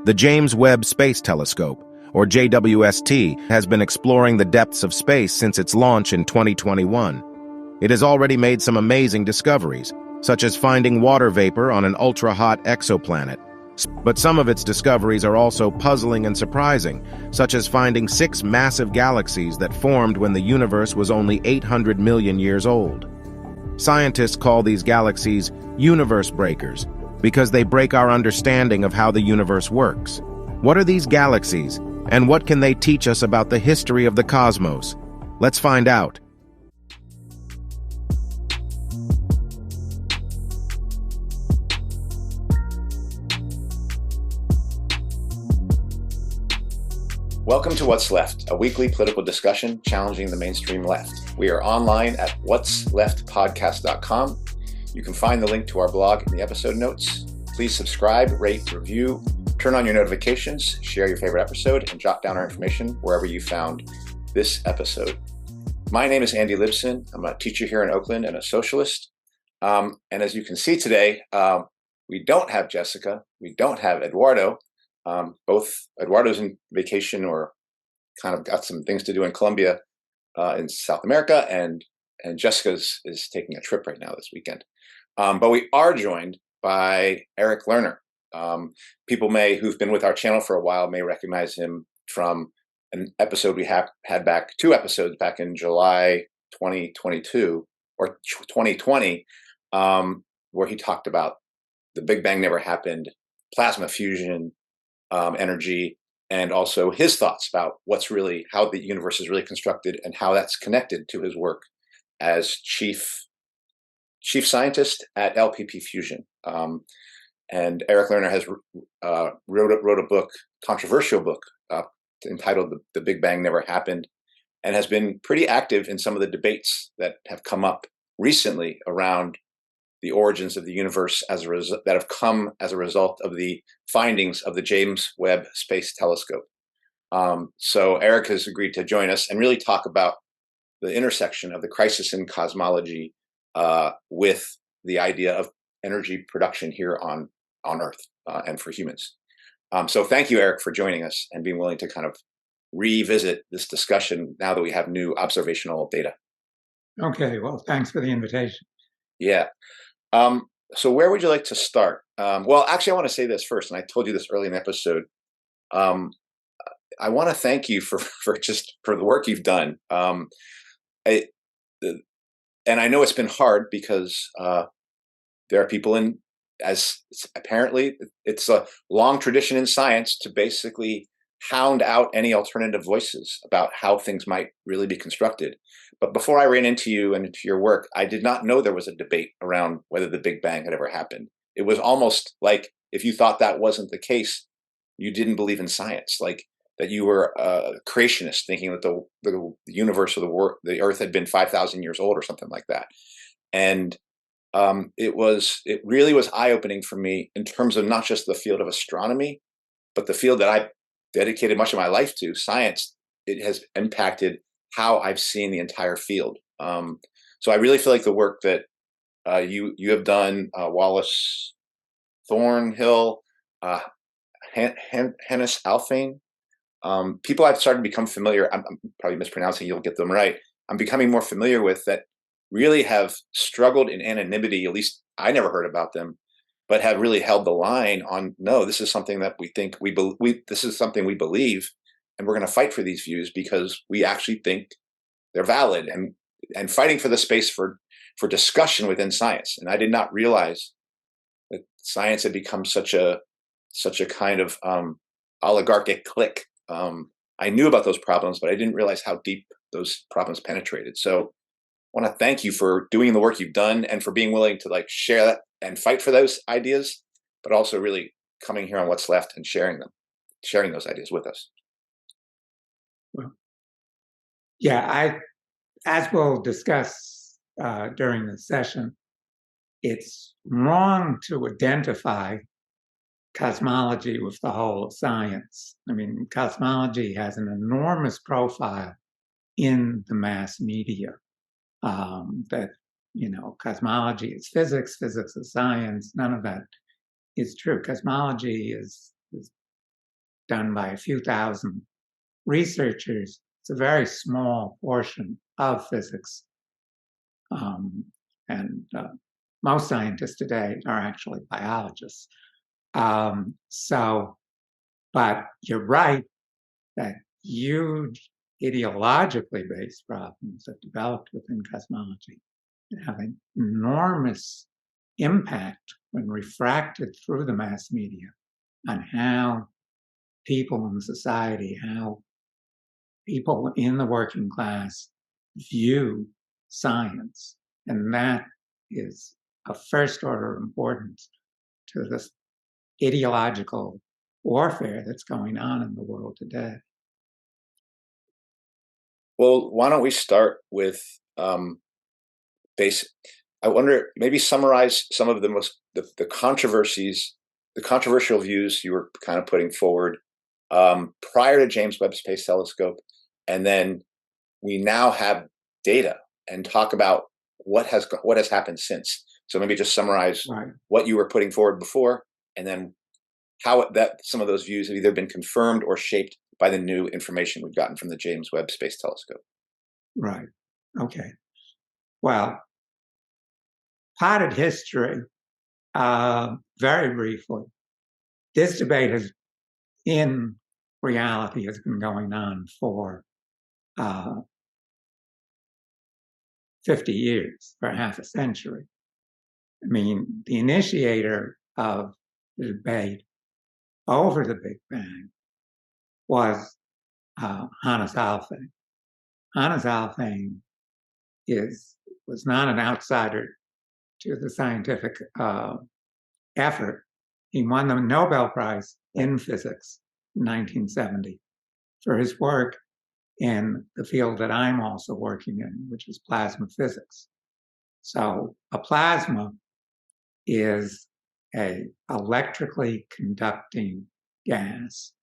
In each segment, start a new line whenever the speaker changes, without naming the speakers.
The James Webb Space Telescope, or JWST, has been exploring the depths of space since its launch in 2021. It has already made some amazing discoveries, such as finding water vapor on an ultra-hot exoplanet. But some of its discoveries are also puzzling and surprising, such as finding 6 massive galaxies that formed when the universe was only 800 million years old. Scientists call these galaxies universe breakers because they break our understanding of how the universe works. What are these galaxies, and what can they teach us about the history of the cosmos? Let's find out.
Welcome to What's Left, a weekly political discussion challenging the mainstream left. We are online at whatsleftpodcast.com. You can find the link to our blog in the episode notes. Please subscribe, rate, review, turn on your notifications, share your favorite episode, and jot down our information wherever you found this episode. My name is Andy Libson. I'm a teacher here in Oakland and a socialist. And as you can see today, we don't have Jessica. We don't have Eduardo. Both Eduardo's in vacation or kind of got some things to do in Colombia in South America, and Jessica is taking a trip right now this weekend. But we are joined by Eric Lerner. People who've been with our channel for a while may recognize him from an episode we had back, 2 episodes back in July 2022 or 2020, where he talked about the Big Bang never happened, plasma fusion, energy, and also his thoughts about how the universe is really constructed and how that's connected to his work as chief scientist at LPP Fusion. And Eric Lerner has wrote a book, controversial book, entitled "The Big Bang Never Happened," and has been pretty active in some of the debates that have come up recently around the origins of the universe that have come as a result of the findings of the James Webb Space Telescope. So Eric has agreed to join us and really talk about the intersection of the crisis in cosmology with the idea of energy production here on Earth and for humans. So thank you, Eric, for joining us and being willing to kind of revisit this discussion now that we have new observational data.
Okay, well, thanks for the invitation.
Yeah. So where would you like to start? Well, actually, I want to say this first, and I told you this early in the episode. I want to thank you for the work you've done. And I know it's been hard because there are people apparently it's a long tradition in science to basically hound out any alternative voices about how things might really be constructed. But before I ran into you and into your work, I did not know there was a debate around whether the Big Bang had ever happened. It was almost like if you thought that wasn't the case, you didn't believe in science, like that you were a creationist thinking that the universe or the Earth had been 5,000 years old or something like that. And it really was eye-opening for me in terms of not just the field of astronomy, but the field that I dedicated much of my life to, science. It has impacted how I've seen the entire field. So I really feel like the work that you have done, Wallace Thornhill, Hannes Alfvén, people I've started to become familiar, I'm probably mispronouncing, you'll get them right, I'm becoming more familiar with that really have struggled in anonymity, at least I never heard about them, but have really held the line on, no, this is something that this is something we believe, and we're going to fight for these views because we actually think they're valid, and fighting for the space for discussion within science. And I did not realize that science had become such a kind of oligarchic clique. I knew about those problems, but I didn't realize how deep those problems penetrated. So I want to thank you for doing the work you've done and for being willing to share that and fight for those ideas, but also really coming here on What's Left and sharing those ideas with us.
Well, yeah, as we'll discuss during the session, it's wrong to identify cosmology with the whole of science. I mean, cosmology has an enormous profile in the mass media. That cosmology is physics is science. None of that is true. Cosmology is done by a few thousand researchers. It's a very small portion of physics. And most scientists today are actually biologists. But you're right that huge ideologically based problems have developed within cosmology and have an enormous impact when refracted through the mass media on how people in society, how people in the working class view science. And that is of first order importance to this ideological warfare that's going on in the world today.
Well, why don't we start with basic? I wonder, maybe summarize some of the controversies, the controversial views you were kind of putting forward prior to James Webb Space Telescope, and then we now have data, and talk about what has happened since. So maybe just summarize what you were putting forward before, and then how some of those views have either been confirmed or shaped by the new information we've gotten from the James Webb Space Telescope.
Right. Okay. Well, potted history, very briefly. This debate in reality has been going on for 50 years, for half a century. I mean, the initiator of the debate over the Big Bang was Hannes Alfvén. Hannes Alfvén was not an outsider to the scientific effort. He won the Nobel Prize in Physics in 1970 for his work in the field that I'm also working in, which is plasma physics. So a plasma is an electrically conducting gas,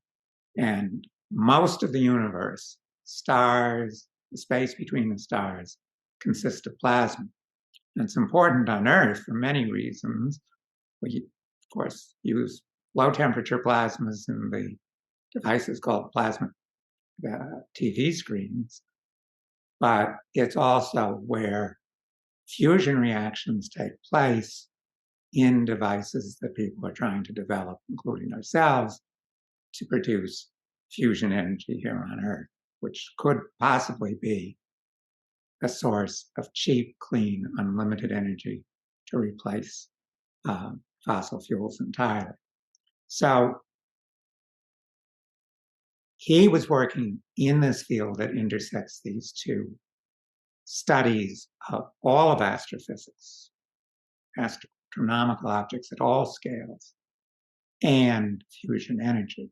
and most of the universe, stars, the space between the stars, consists of plasma. And it's important on Earth for many reasons. We, of course, use low temperature plasmas in the devices called plasma TV screens, but it's also where fusion reactions take place in devices that people are trying to develop, including ourselves, to produce fusion energy here on Earth, which could possibly be a source of cheap, clean, unlimited energy to replace fossil fuels entirely. So he was working in this field that intersects these two studies of all of astrophysics, astronomical objects at all scales, and fusion energy.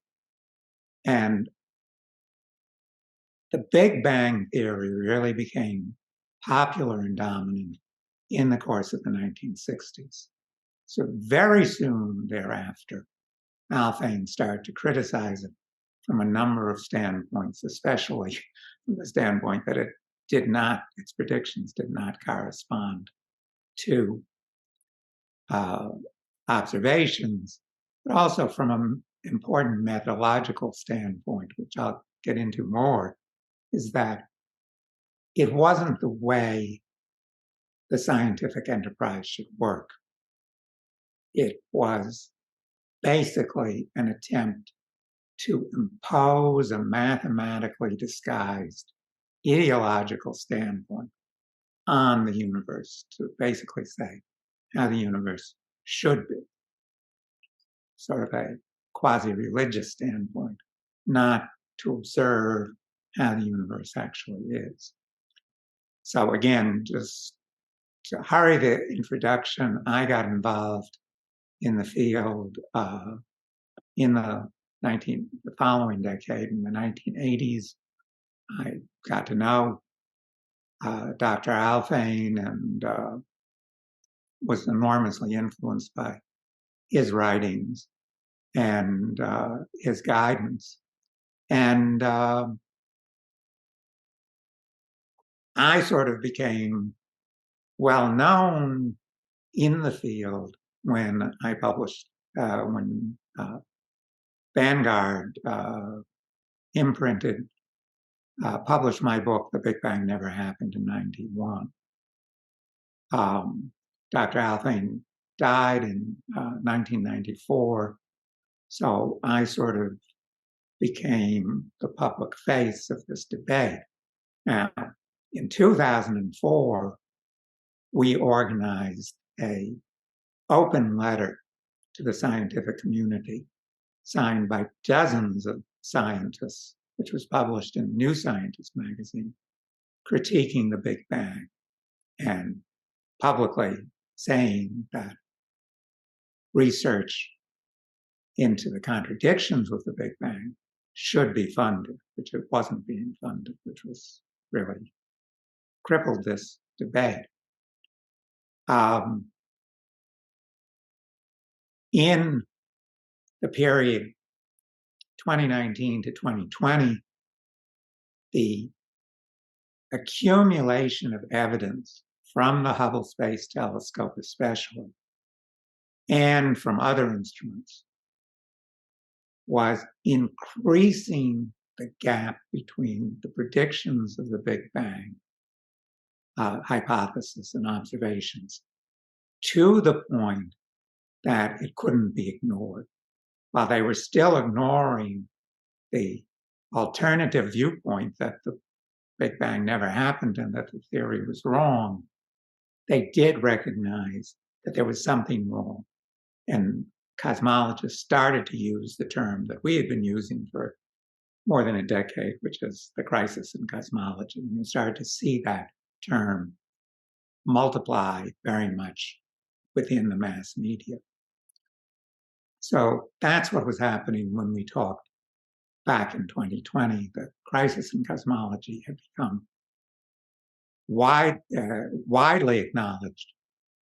And the Big Bang theory really became popular and dominant in the course of the 1960s. So very soon thereafter, Alfvén started to criticize it from a number of standpoints, especially from the standpoint that its predictions did not correspond to observations, but also from an important methodological standpoint, which I'll get into more, is that it wasn't the way the scientific enterprise should work. It was basically an attempt to impose a mathematically disguised ideological standpoint on the universe, to basically say how the universe should be. Sort of a quasi-religious standpoint, not to observe how the universe actually is. So again, just to hurry the introduction, I got involved in the field in the following decade, in the 1980s. I got to know Dr. Alfvén and was enormously influenced by his writings and his guidance. And I sort of became well known in the field when I published, when Vanguard imprinted, published my book, The Big Bang Never Happened, in 91. Dr. Alfvén died in 1994, so I sort of became the public face of this debate. Now, in 2004, we organized an open letter to the scientific community, signed by dozens of scientists, which was published in New Scientist magazine, critiquing the Big Bang and publicly saying that research into the contradictions with the Big Bang should be funded, which it wasn't being funded, which was really crippled this debate. In the period 2019 to 2020, the accumulation of evidence from the Hubble Space Telescope especially, and from other instruments, was increasing the gap between the predictions of the Big Bang hypothesis and observations, to the point that it couldn't be ignored. While they were still ignoring the alternative viewpoint that the Big Bang never happened and that the theory was wrong, they did recognize that there was something wrong. And cosmologists started to use the term that we had been using for more than a decade, which is the crisis in cosmology. And you started to see that term multiply very much within the mass media. So that's what was happening when we talked back in 2020. The crisis in cosmology had become widely acknowledged,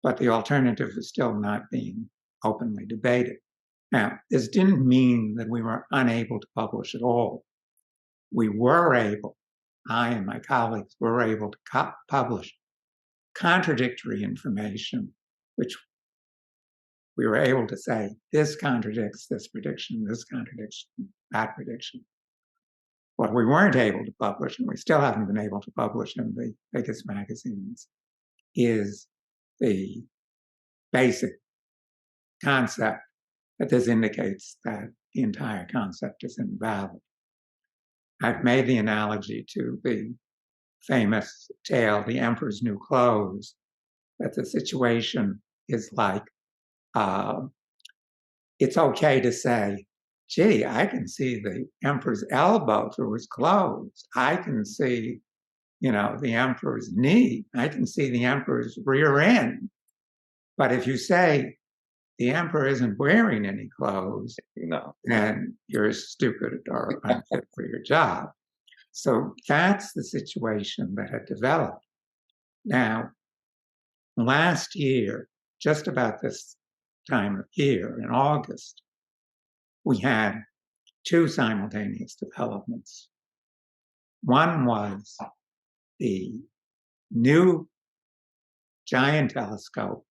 but the alternative is still not being openly debated. Now, this didn't mean that we were unable to publish at all. We were able, I and my colleagues were able to publish contradictory information, which we were able to say, this contradicts this prediction, this contradicts that prediction. What we weren't able to publish, and we still haven't been able to publish in the biggest magazines, is the basic concept that this indicates that the entire concept is invalid. I've made the analogy to the famous tale, The Emperor's New Clothes, that the situation is like, it's okay to say, gee, I can see the emperor's elbow through his clothes. I can see, the emperor's knee. I can see the emperor's rear end. But if you say the emperor isn't wearing any clothes, then you're stupid or unfit for your job. So that's the situation that had developed. Now, last year, just about this time of year, in August, we had two simultaneous developments. One was the new giant telescope,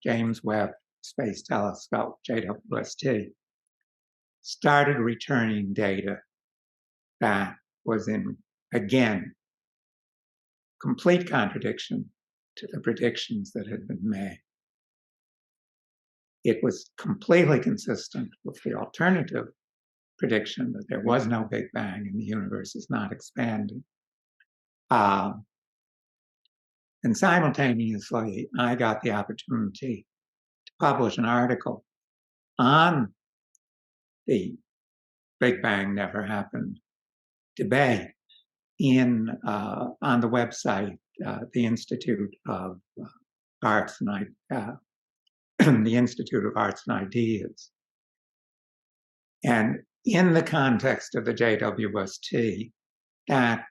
James Webb Space Telescope, JWST, started returning data that was in, again, complete contradiction to the predictions that had been made. It was completely consistent with the alternative prediction that there was no Big Bang and the universe is not expanding. And simultaneously, I got the opportunity to publish an article on the Big Bang never happened debate on the website, the Institute of Arts and the Institute of Arts and Ideas. And in the context of the JWST, that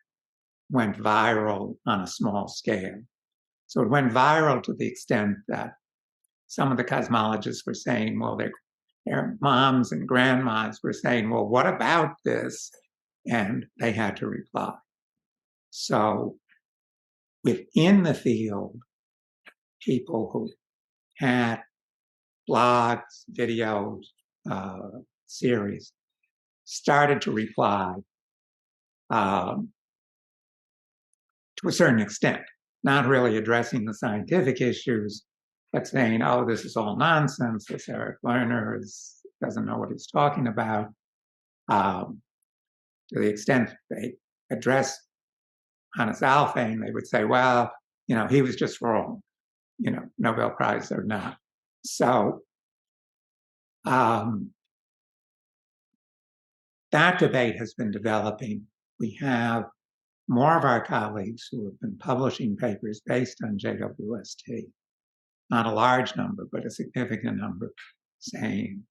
went viral on a small scale. So it went viral to the extent that some of the cosmologists were saying, well, their moms and grandmas were saying, well, what about this? And they had to reply. So within the field, people who had blogs, videos, series, started to reply to a certain extent, not really addressing the scientific issues, but saying, oh, this is all nonsense. This Eric Lerner doesn't know what he's talking about. To the extent they address Hannes Alfvén, they would say, well, he was just wrong, Nobel Prize or not. So that debate has been developing. We have more of our colleagues who have been publishing papers based on JWST, not a large number, but a significant number, saying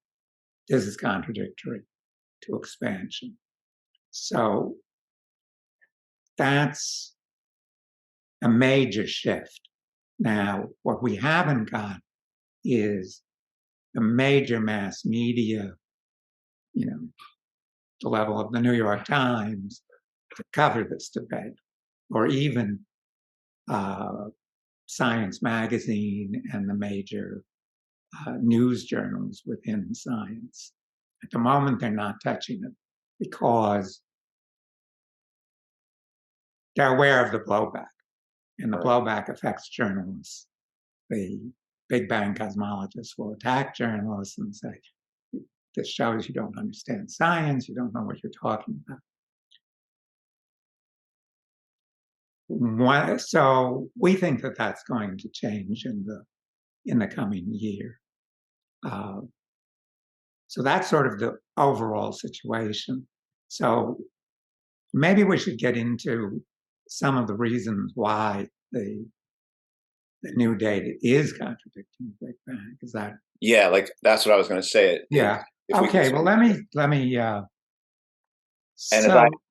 this is contradictory to expansion. So that's a major shift. Now, what we haven't got is a major mass media, the level of the New York Times, to cover this debate, or even Science Magazine and the major news journals within science. At the moment, they're not touching it because they're aware of the blowback, and the blowback affects journalists. The Big Bang cosmologists will attack journalists and say, this shows you don't understand science, you don't know what you're talking about. So we think that that's going to change in the coming year. So that's sort of the overall situation. So maybe we should get into some of the reasons why the new data is contradicting the Big Bang. Is that?
Yeah, that's what I was going to say.
Yeah. Okay. Well, let me.
And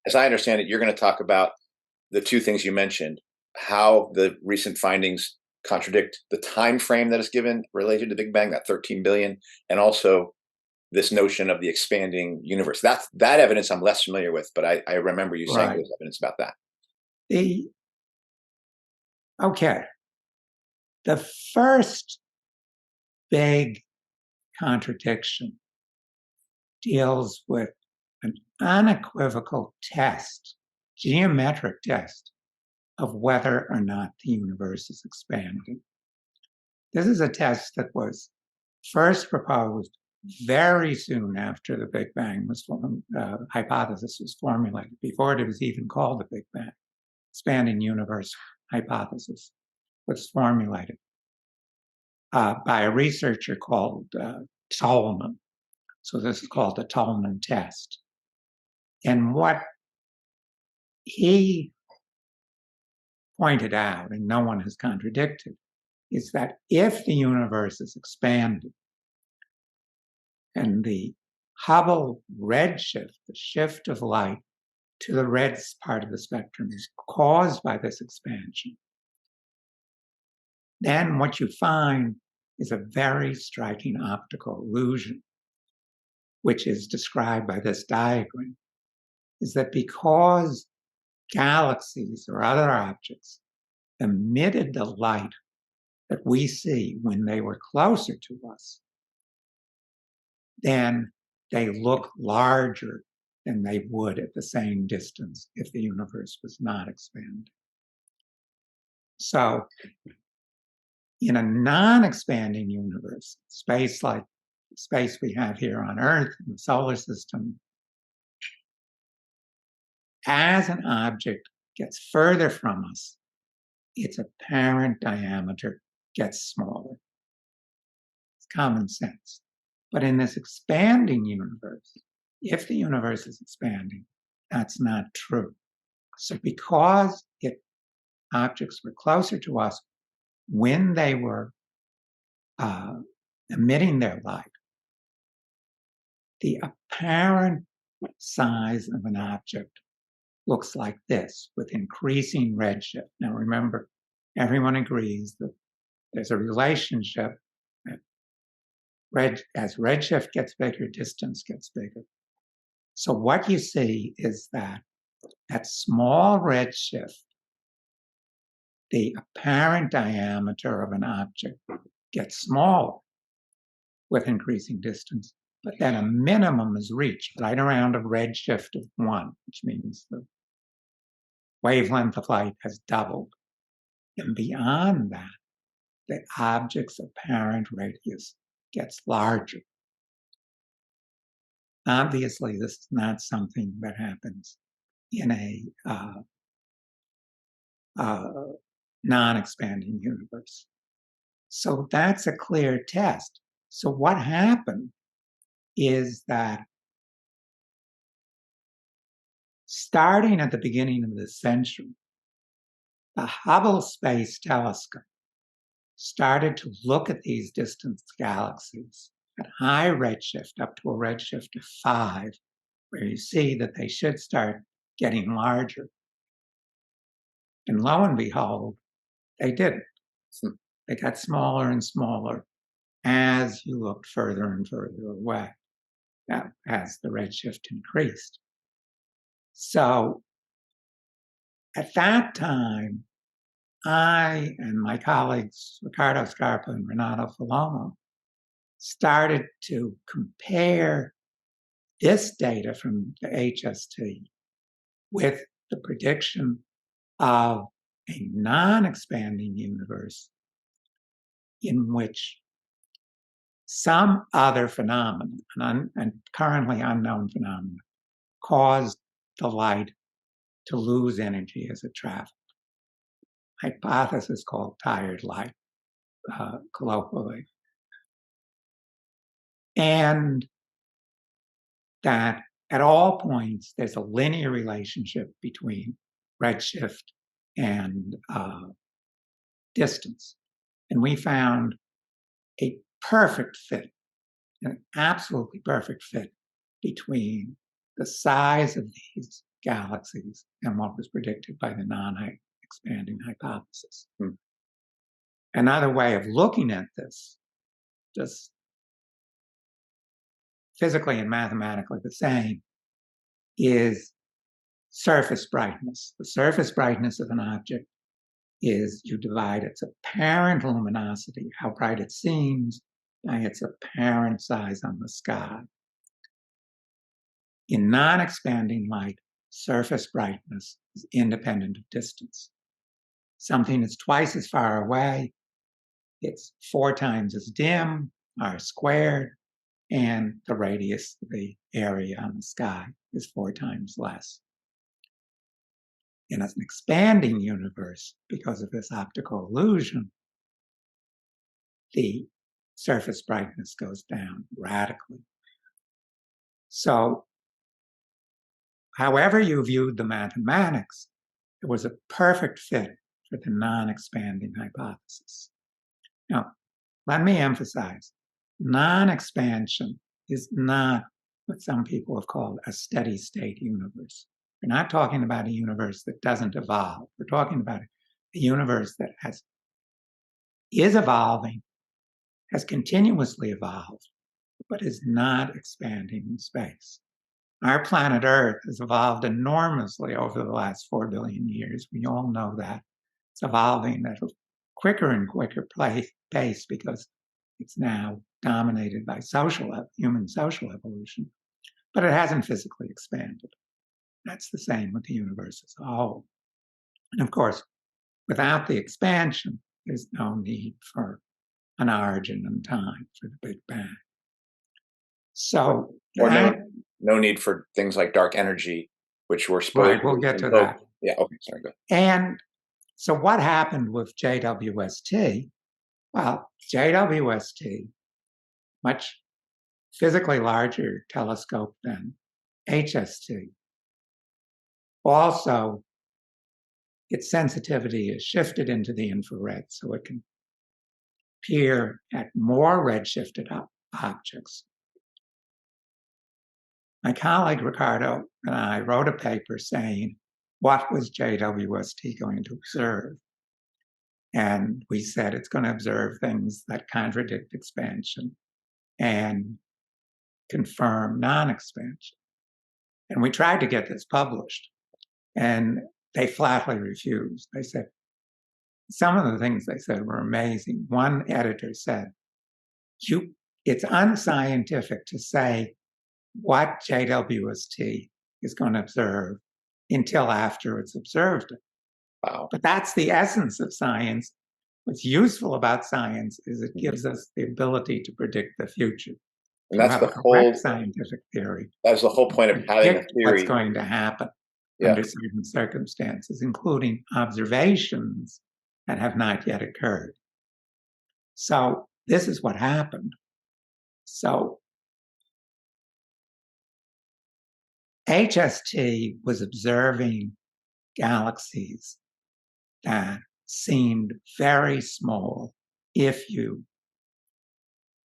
as I understand it, you're going to talk about the two things you mentioned: how the recent findings contradict the time frame that is given related to the Big Bang, that 13 billion, and also this notion of the expanding universe. That evidence I'm less familiar with, but I remember you saying there's evidence about that.
The first big contradiction deals with an unequivocal test, geometric test, of whether or not the universe is expanding. This is a test that was first proposed very soon after the Big Bang hypothesis was formulated, before it was even called the Big Bang. Expanding universe hypothesis was formulated by a researcher called Tolman. So this is called the Tolman test. And what he pointed out, and no one has contradicted, is that if the universe is expanding and the Hubble redshift, the shift of light to the red part of the spectrum, is caused by this expansion, then what you find is a very striking optical illusion, which is described by this diagram, is that because galaxies or other objects emitted the light that we see when they were closer to us, then they look larger than they would at the same distance if the universe was not expanding. So in a non-expanding universe, space like space we have here on Earth in the solar system, as an object gets further from us, its apparent diameter gets smaller. It's common sense. But in this expanding universe, if the universe is expanding, that's not true. So because objects were closer to us when they were emitting their light, the apparent size of an object looks like this, with increasing redshift. Now remember, everyone agrees that there's a relationship that as redshift gets bigger, distance gets bigger. So what you see is that at small redshift, the apparent diameter of an object gets smaller with increasing distance, but then a minimum is reached right around a redshift of 1, which means the wavelength of light has doubled. And beyond that, the object's apparent radius gets larger. Obviously, this is not something that happens in a non-expanding universe. So that's a clear test. So what happened is that starting at the beginning of this century, the Hubble Space Telescope started to look at these distant galaxies at high redshift, up to a redshift of 5, where you see that they should start getting larger. And lo and behold, they didn't. They got smaller and smaller as you looked further and further away, as the redshift increased. So at that time, I and my colleagues, Ricardo Scarpa and Renato Falomo, started to compare this data from the HST with the prediction of a non-expanding universe in which some other phenomenon, and currently unknown phenomenon, caused the light to lose energy as it traveled. Hypothesis called tired light, colloquially. And that at all points, there's a linear relationship between redshift and distance. And we found a perfect fit, an absolutely perfect fit between the size of these galaxies and what was predicted by the non-expanding hypothesis. Another way of looking at this, just physically and mathematically the same, is surface brightness. The surface brightness of an object is you divide its apparent luminosity, how bright it seems, by its apparent size on the sky. In non-expanding light, surface brightness is independent of distance. Something that's twice as far away, it's 4 times as dim, r squared, and the radius of the area on the sky is 4 times less. In an expanding universe, because of this optical illusion, the surface brightness goes down radically. So, however you viewed the mathematics, it was a perfect fit for the non-expanding hypothesis. Now, let me emphasize, non-expansion is not what some people have called a steady state universe. We're not talking about a universe that doesn't evolve. We're talking about a universe that is evolving, has continuously evolved, but is not expanding in space. Our planet Earth has evolved enormously over the last 4 billion years. We all know that. It's evolving at a quicker and quicker pace because it's now dominated by human social evolution, but it hasn't physically expanded. That's the same with the universe as a whole. And of course, without the expansion, there's no need for an origin in time for the Big Bang. So,
no need for things like dark energy, which we're supposed
right, we'll get to that.
Yeah, okay, sorry, go ahead.
And so what happened with JWST? Well, JWST, much physically larger telescope than HST. Also, its sensitivity is shifted into the infrared, so it can appear at more redshifted objects. My colleague Ricardo and I wrote a paper saying, what was JWST going to observe? And we said it's going to observe things that contradict expansion and confirm non-expansion. And we tried to get this published, and they flatly refused. They said, some of the things they said were amazing. One editor said, you it's unscientific to say what JWST is going to observe until after it's observed it.
Wow.
But that's the essence of science. What's useful about science is it gives us the ability to predict the future.
And
to
that's
have
the
a correct
whole
scientific theory.
That's the whole point of having a
Predict
theory.
what's going to happen
Yeah.
under certain circumstances, including observations that have not yet occurred. So this is what happened. So HST was observing galaxies that seemed very small if you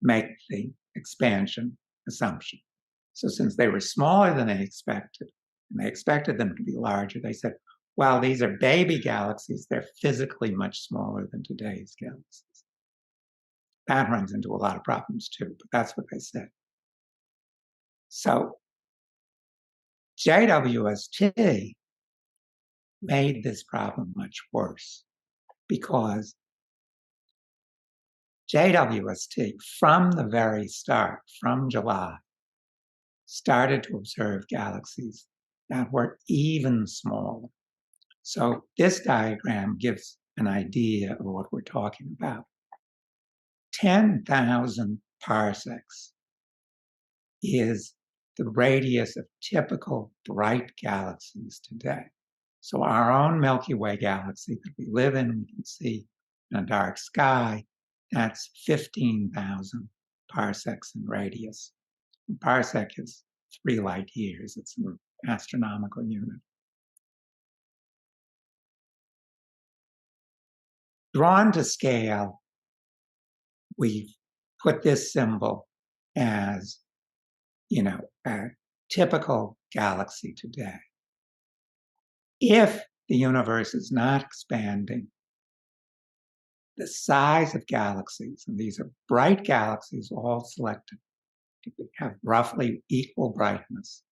make the expansion assumption. So since they were smaller than they expected, and they expected them to be larger, they said, well, these are baby galaxies. They're physically much smaller than today's galaxies. That runs into a lot of problems too, but that's what they said. So JWST made this problem much worse because JWST, from the very start, from July, started to observe galaxies that were even smaller. So this diagram gives an idea of what we're talking about. 10,000 parsecs is the radius of typical bright galaxies today. So our own Milky Way galaxy that we live in, we can see in a dark sky, that's 15,000 parsecs in radius. A parsec is 3 light years. It's an astronomical unit. Drawn to scale, we've put this symbol as, a typical galaxy today. If the universe is not expanding, the size of galaxies, and these are bright galaxies all selected to have roughly equal brightness.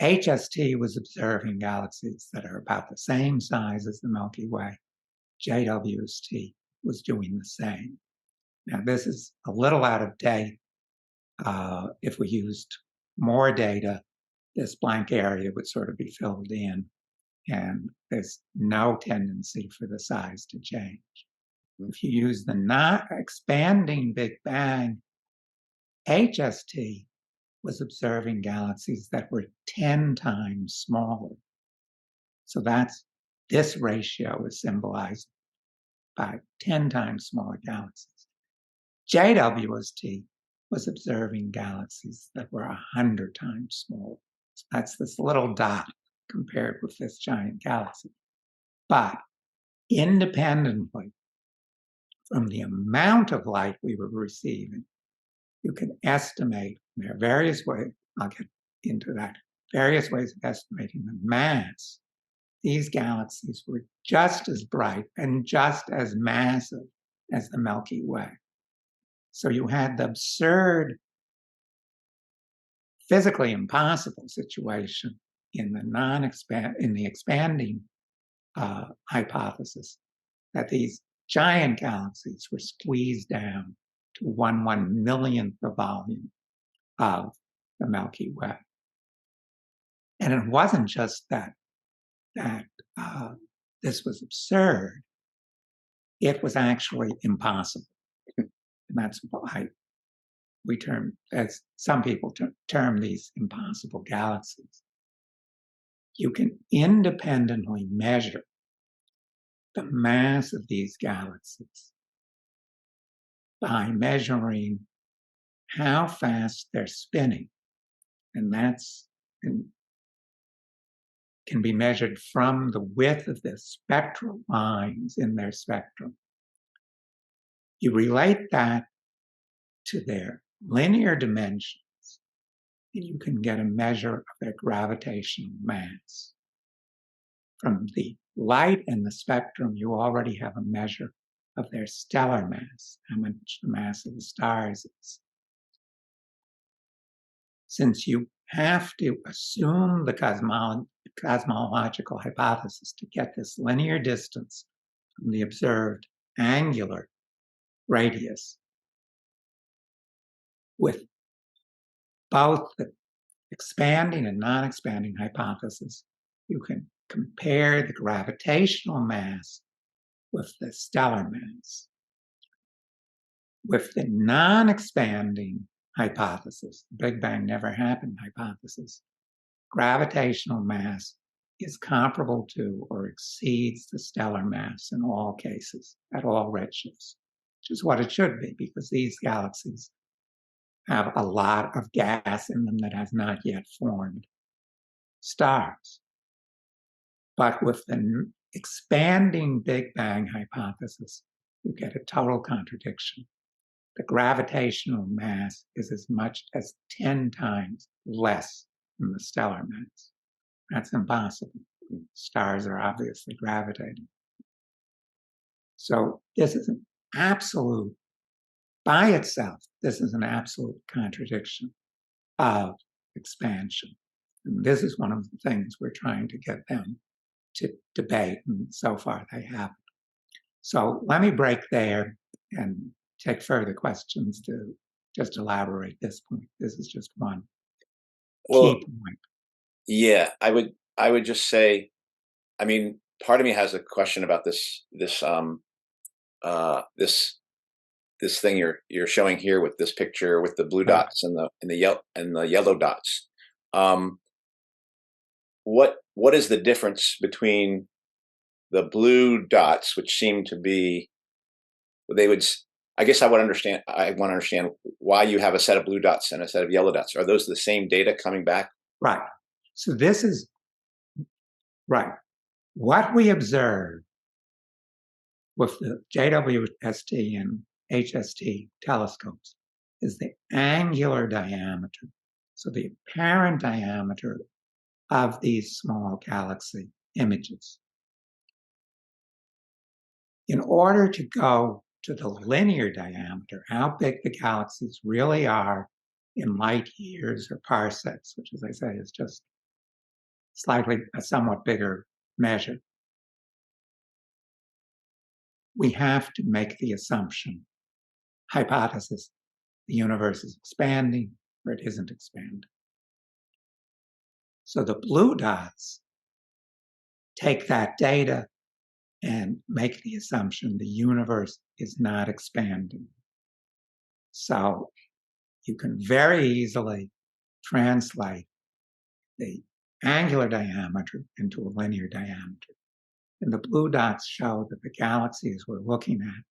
HST was observing galaxies that are about the same size as the Milky Way. JWST was doing the same. Now, this is a little out of date. If we used more data, this blank area would sort of be filled in, and there's no tendency for the size to change. If you use the not expanding Big Bang, HST was observing galaxies that were 10 times smaller. So this ratio is symbolized by 10 times smaller galaxies. JWST was observing galaxies that were 100 times smaller. So that's this little dot compared with this giant galaxy. But independently from the amount of light we were receiving, you can estimate, there are various ways, I'll get into that, various ways of estimating the mass. These galaxies were just as bright and just as massive as the Milky Way. So you had the absurd, physically impossible situation in the expanding hypothesis that these giant galaxies were squeezed down to 1/1,000,000th the volume of the Milky Way. And it wasn't just that this was absurd, it was actually impossible. And that's why as some people term these impossible galaxies. You can independently measure the mass of these galaxies by measuring how fast they're spinning. And can be measured from the width of the spectral lines in their spectrum. You relate that to their linear dimensions, and you can get a measure of their gravitational mass. From the light in the spectrum, you already have a measure of their stellar mass, how much the mass of the stars is. Since you have to assume the cosmological hypothesis to get this linear distance from the observed angular radius, with both the expanding and non-expanding hypothesis, you can compare the gravitational mass with the stellar mass. With the non-expanding hypothesis, the Big Bang never happened hypothesis, gravitational mass is comparable to or exceeds the stellar mass in all cases, at all redshifts, which is what it should be, because these galaxies have a lot of gas in them that has not yet formed stars. But with the expanding Big Bang hypothesis, you get a total contradiction. The gravitational mass is as much as 10 times less than the stellar mass. That's impossible. Stars are obviously gravitating. So this is an absolute, by itself, this is an absolute contradiction of expansion. And this is one of the things we're trying to get them to debate, and so far they haven't. So let me break there and take further questions to just elaborate this point. This is just one key point.
Yeah, I would just say, I mean, part of me has a question about this thing you're showing here with this picture with the blue dots and the yellow dots. What is the difference between the blue dots, which seem to be, I guess I want to understand why you have a set of blue dots and a set of yellow dots. Are those the same data coming back?
Right. So this is, right. What we observe with the JWST and HST telescopes is the angular diameter, so the apparent diameter of these small galaxy images. In order to go to the linear diameter, how big the galaxies really are in light years or parsecs, which, as I say, is just a somewhat bigger measure, we have to make the assumption, hypothesis, the universe is expanding or it isn't expanding. So the blue dots take that data and make the assumption the universe is not expanding. So you can very easily translate the angular diameter into a linear diameter. And the blue dots show that the galaxies we're looking at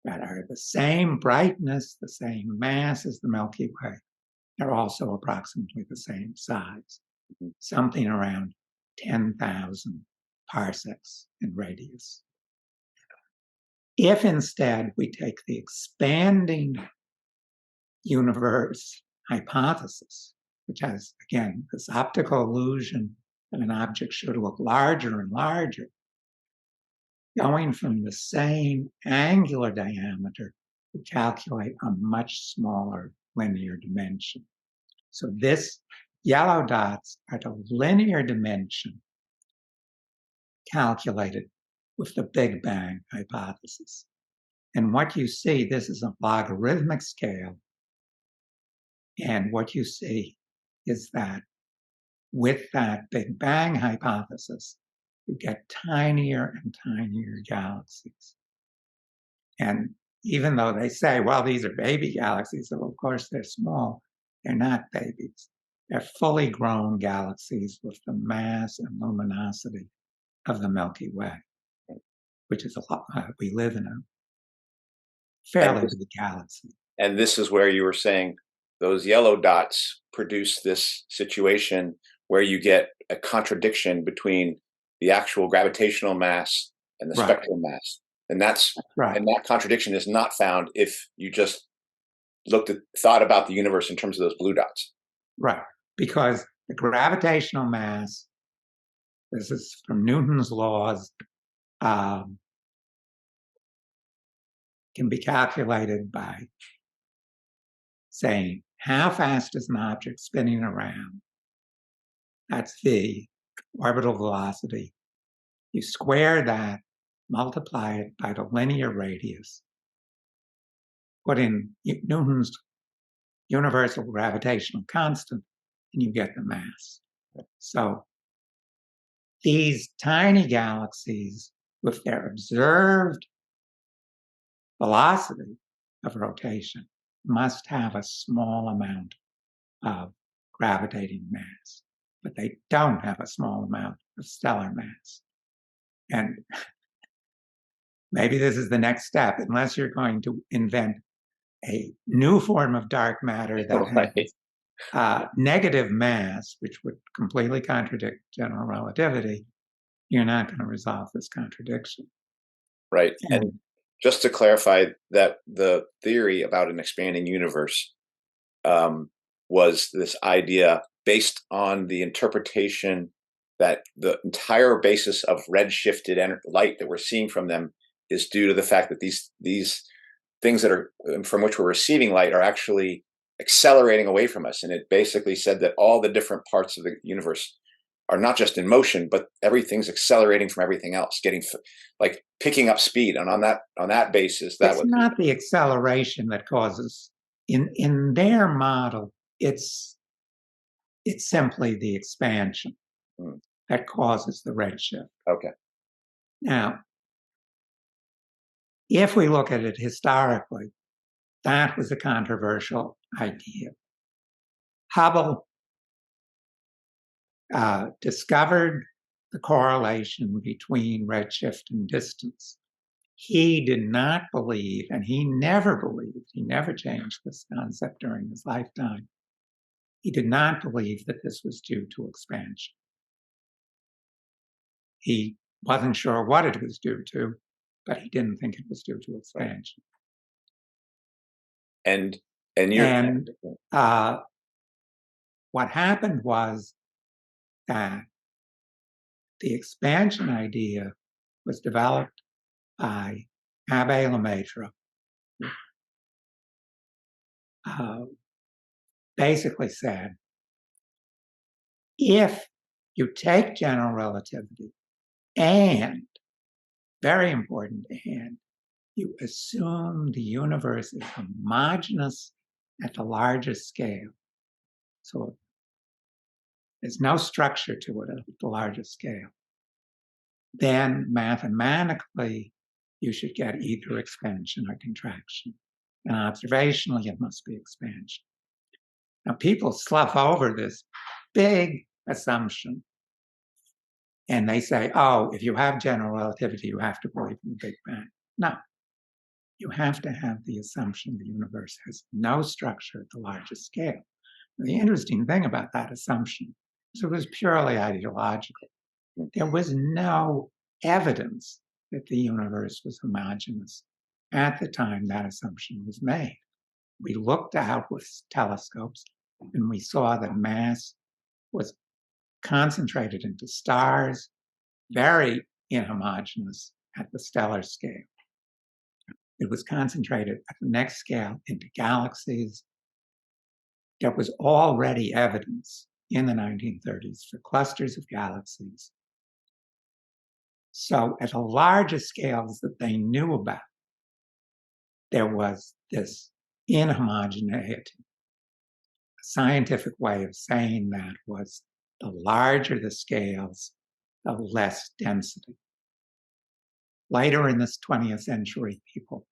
that are the same brightness, the same mass as the Milky Way, are also approximately the same size, something around 10,000 parsecs in radius. If instead we take the expanding universe hypothesis, which has, again, this optical illusion that an object should look larger and larger, going from the same angular diameter, we calculate a much smaller linear dimension. So this yellow dots are the linear dimension calculated with the Big Bang hypothesis. And what you see, this is a logarithmic scale. And what you see is that with that Big Bang hypothesis, you get tinier and tinier galaxies. And even though they say, well, these are baby galaxies, so of course they're small, they're not babies. They're fully grown galaxies with the mass and luminosity of the Milky Way, which is a lot. We live in a fairly big galaxy.
And this is where you were saying those yellow dots produce this situation where you get a contradiction between the actual gravitational mass and the spectral mass. And that's right. And that contradiction is not found if you just thought about the universe in terms of those blue dots.
Right. Because the gravitational mass, this is from Newton's laws, can be calculated by saying how fast is an object spinning around. That's v, orbital velocity. You square that, multiply it by the linear radius, put in Newton's universal gravitational constant, and you get the mass. So these tiny galaxies, with their observed velocity of rotation, must have a small amount of gravitating mass, but they don't have a small amount of stellar mass. And maybe this is the next step, unless you're going to invent a new form of dark matter that has negative mass, which would completely contradict general relativity, you're not going to resolve this contradiction.
Right. And just to clarify that the theory about an expanding universe was this idea based on the interpretation that the entire basis of redshifted light that we're seeing from them is due to the fact that these things that are from which we're receiving light are actually accelerating away from us. And it basically said that all the different parts of the universe are not just in motion, but everything's accelerating from everything else, getting like picking up speed. And on that basis, that
it's not the acceleration that causes in their model. It's simply the expansion that causes the redshift.
Okay.
Now, if we look at it historically, that was a controversial idea. Hubble discovered the correlation between redshift and distance. He did not believe, and he never changed this concept during his lifetime. He did not believe that this was due to expansion. He wasn't sure what it was due to, but he didn't think it was due to expansion.
And
what happened was that the expansion idea was developed by Abbé Lemaitre, basically said, if you take general relativity and, very important, and you assume the universe is homogeneous at the largest scale, so there's no structure to it at the largest scale, then mathematically you should get either expansion or contraction. And observationally, it must be expansion. Now, people slough over this big assumption, and they say, oh, if you have general relativity, you have to believe in the Big Bang. No, you have to have the assumption the universe has no structure at the largest scale. The interesting thing about that assumption is it was purely ideological. There was no evidence that the universe was homogeneous at the time that assumption was made. We looked out with telescopes and we saw that mass was concentrated into stars, very inhomogeneous at the stellar scale. It was concentrated at the next scale into galaxies. There was already evidence in the 1930s for clusters of galaxies. So at the largest scales that they knew about, there was this inhomogeneity. A scientific way of saying that was the larger the scales, the less density. Later in this 20th century, people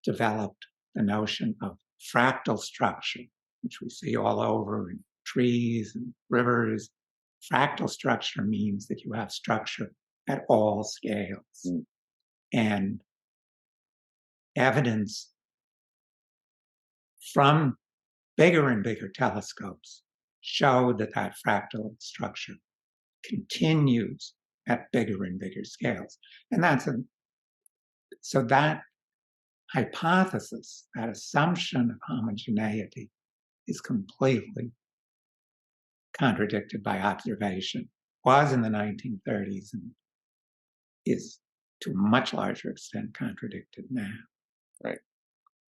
developed the notion of fractal structure, which we see all over in trees and rivers. Fractal structure means that you have structure at all scales. And evidence from bigger and bigger telescopes showed that that fractal structure continues at bigger and bigger scales. And so that hypothesis, that assumption of homogeneity, is completely contradicted by observation, was in the 1930s and is to a much larger extent contradicted now.
Right.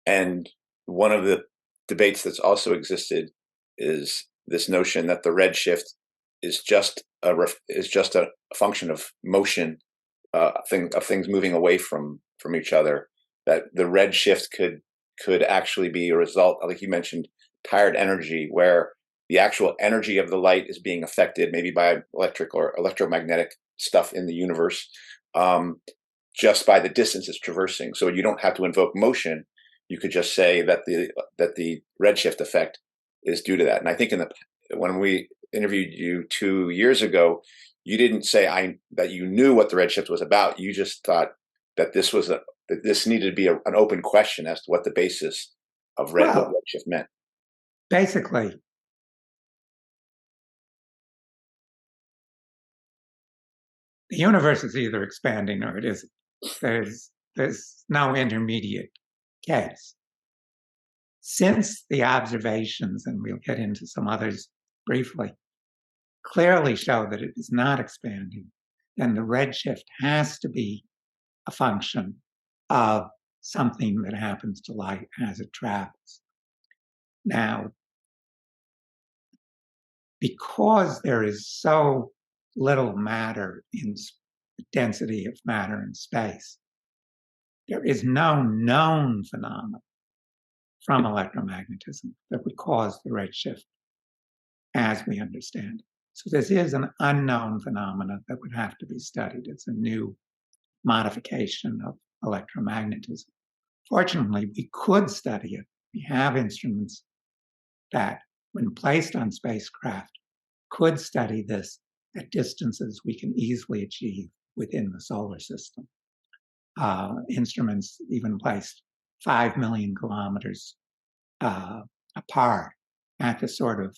And one of the debates that's also existed is this notion that the redshift is just a function of motion, of things moving away from each other. That the redshift could actually be a result, like you mentioned, tired energy where the actual energy of the light is being affected maybe by electric or electromagnetic stuff in the universe, just by the distance it's traversing. So you don't have to invoke motion. You could just say that the redshift effect is due to that. And I think when we interviewed you 2 years ago, you didn't say that you knew what the redshift was about. You just thought that this needed to be an open question as to what the basis of what redshift meant.
Basically, the universe is either expanding or it isn't. There's no intermediate case. Since the observations, and we'll get into some others briefly, clearly show that it is not expanding, then the redshift has to be a function of something that happens to light as it travels. Now, because there is so little matter in density of matter in space, there is no known phenomenon from electromagnetism that would cause the redshift as we understand it. So this is an unknown phenomenon that would have to be studied. It's a new modification of electromagnetism. Fortunately, we could study it. We have instruments that, when placed on spacecraft, could study this at distances we can easily achieve within the solar system. Instruments even placed 5 million kilometers apart at the sort of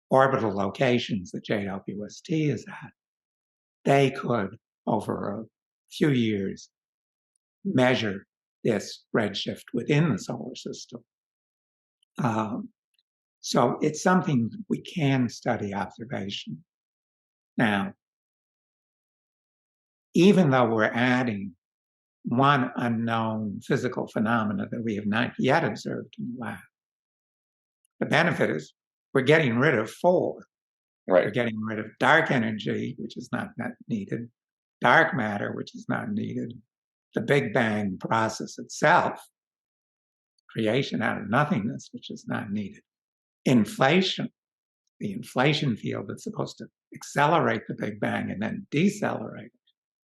orbital locations that JWST is at, they could, over a few years, measure this redshift within the solar system. So it's something we can study observation. Now, even though we're adding one unknown physical phenomena that we have not yet observed in the lab, the benefit is we're getting rid of 4.
Right.
We're getting rid of dark energy, which is not needed, dark matter, which is not needed, the Big Bang process itself, creation out of nothingness, which is not needed, inflation, the inflation field that's supposed to accelerate the Big Bang and then decelerate,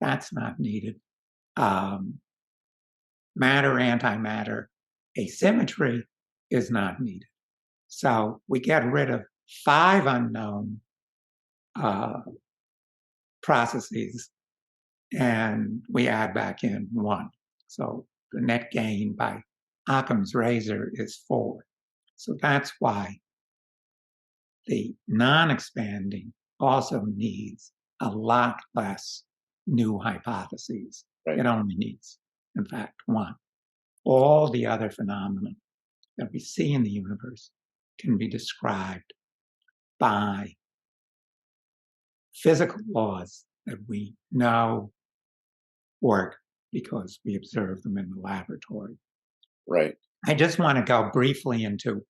that's not needed. Matter, antimatter, asymmetry is not needed. So we get rid of 5 unknown processes and we add back in 1. So the net gain by Occam's razor is 4. So that's why the non-expanding also needs a lot less new hypotheses.
Right.
It only needs, in fact, 1. All the other phenomena that we see in the universe can be described by physical laws that we know work because we observe them in the laboratory.
Right.
I just want to go briefly into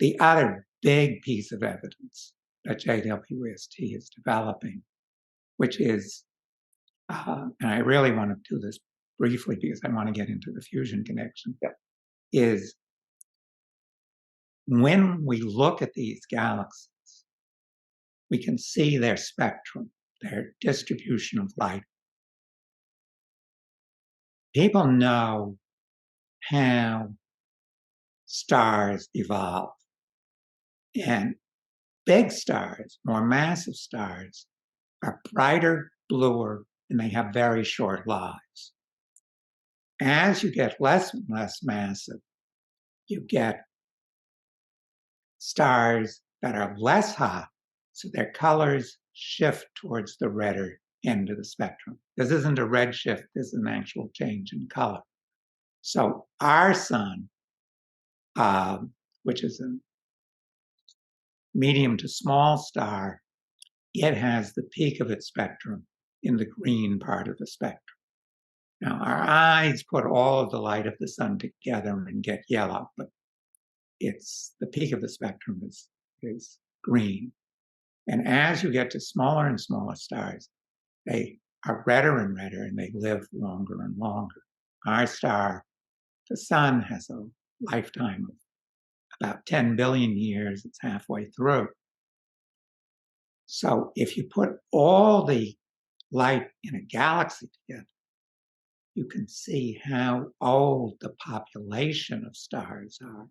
the other big piece of evidence that JWST is developing, which is, and I really want to do this briefly because I want to get into the fusion connection, is when we look at these galaxies, we can see their spectrum, their distribution of light. People know how stars evolve. And big stars, more massive stars, are brighter, bluer, and they have very short lives. As you get less and less massive, you get stars that are less hot, so their colors shift towards the redder end of the spectrum. This isn't a redshift, this is an actual change in color. So our sun, which is a medium to small star, it has the peak of its spectrum in the green part of the spectrum. Now, our eyes put all of the light of the sun together and get yellow, but it's the peak of the spectrum is green. And as you get to smaller and smaller stars, they are redder and redder and they live longer and longer. Our star The sun has a lifetime of about 10 billion years. It's halfway through. So if you put all the light in a galaxy together, you can see how old the population of stars are.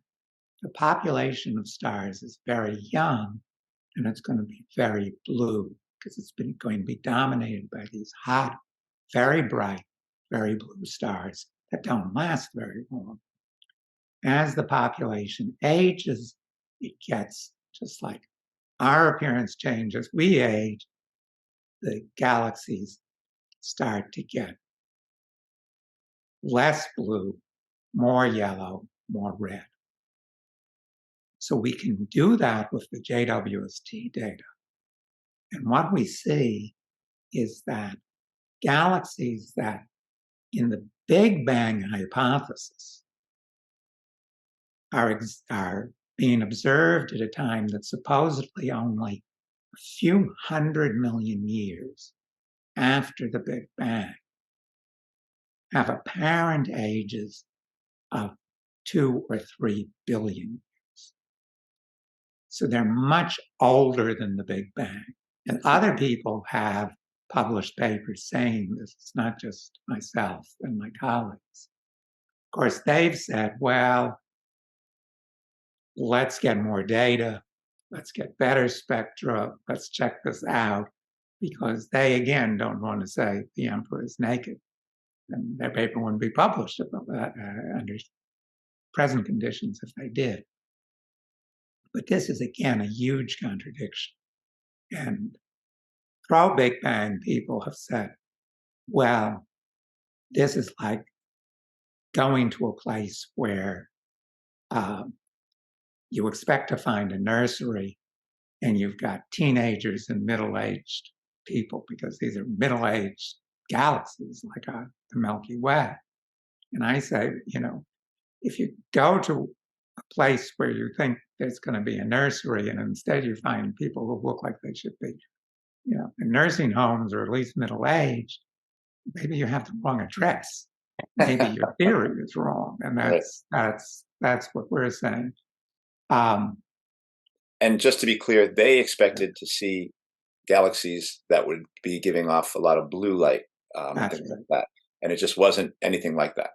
The population of stars is very young, and it's going to be very blue because it's going to be dominated by these hot, very bright, very blue stars that don't last very long. As the population ages, it gets just like our appearance changes. We age, the galaxies start to get less blue, more yellow, more red. So we can do that with the JWST data. And what we see is that galaxies that in the Big Bang hypothesis are being observed at a time that's supposedly only a few 100 million years after the Big Bang, have apparent ages of 2 or 3 billion years. So they're much older than the Big Bang. And other people have published papers saying this. It's not just myself and my colleagues. Of course, they've said, well, let's get more data. Let's get better spectra. Let's check this out. Because they, again, don't want to say the emperor is naked. And their paper wouldn't be published under present conditions if they did. But this is, again, a huge contradiction. And pro-Big Bang people have said, well, this is like going to a place where you expect to find a nursery and you've got teenagers and middle-aged people, because these are middle-aged galaxies like the Milky Way. And I say, if you go to a place where you think there's going to be a nursery and instead you find people who look like they should be, in nursing homes or at least middle-aged, maybe you have the wrong address. Maybe your theory is wrong. And that's what we're saying.
And just to be clear, they expected to see galaxies that would be giving off a lot of blue light, and things like that. And it just wasn't anything like that.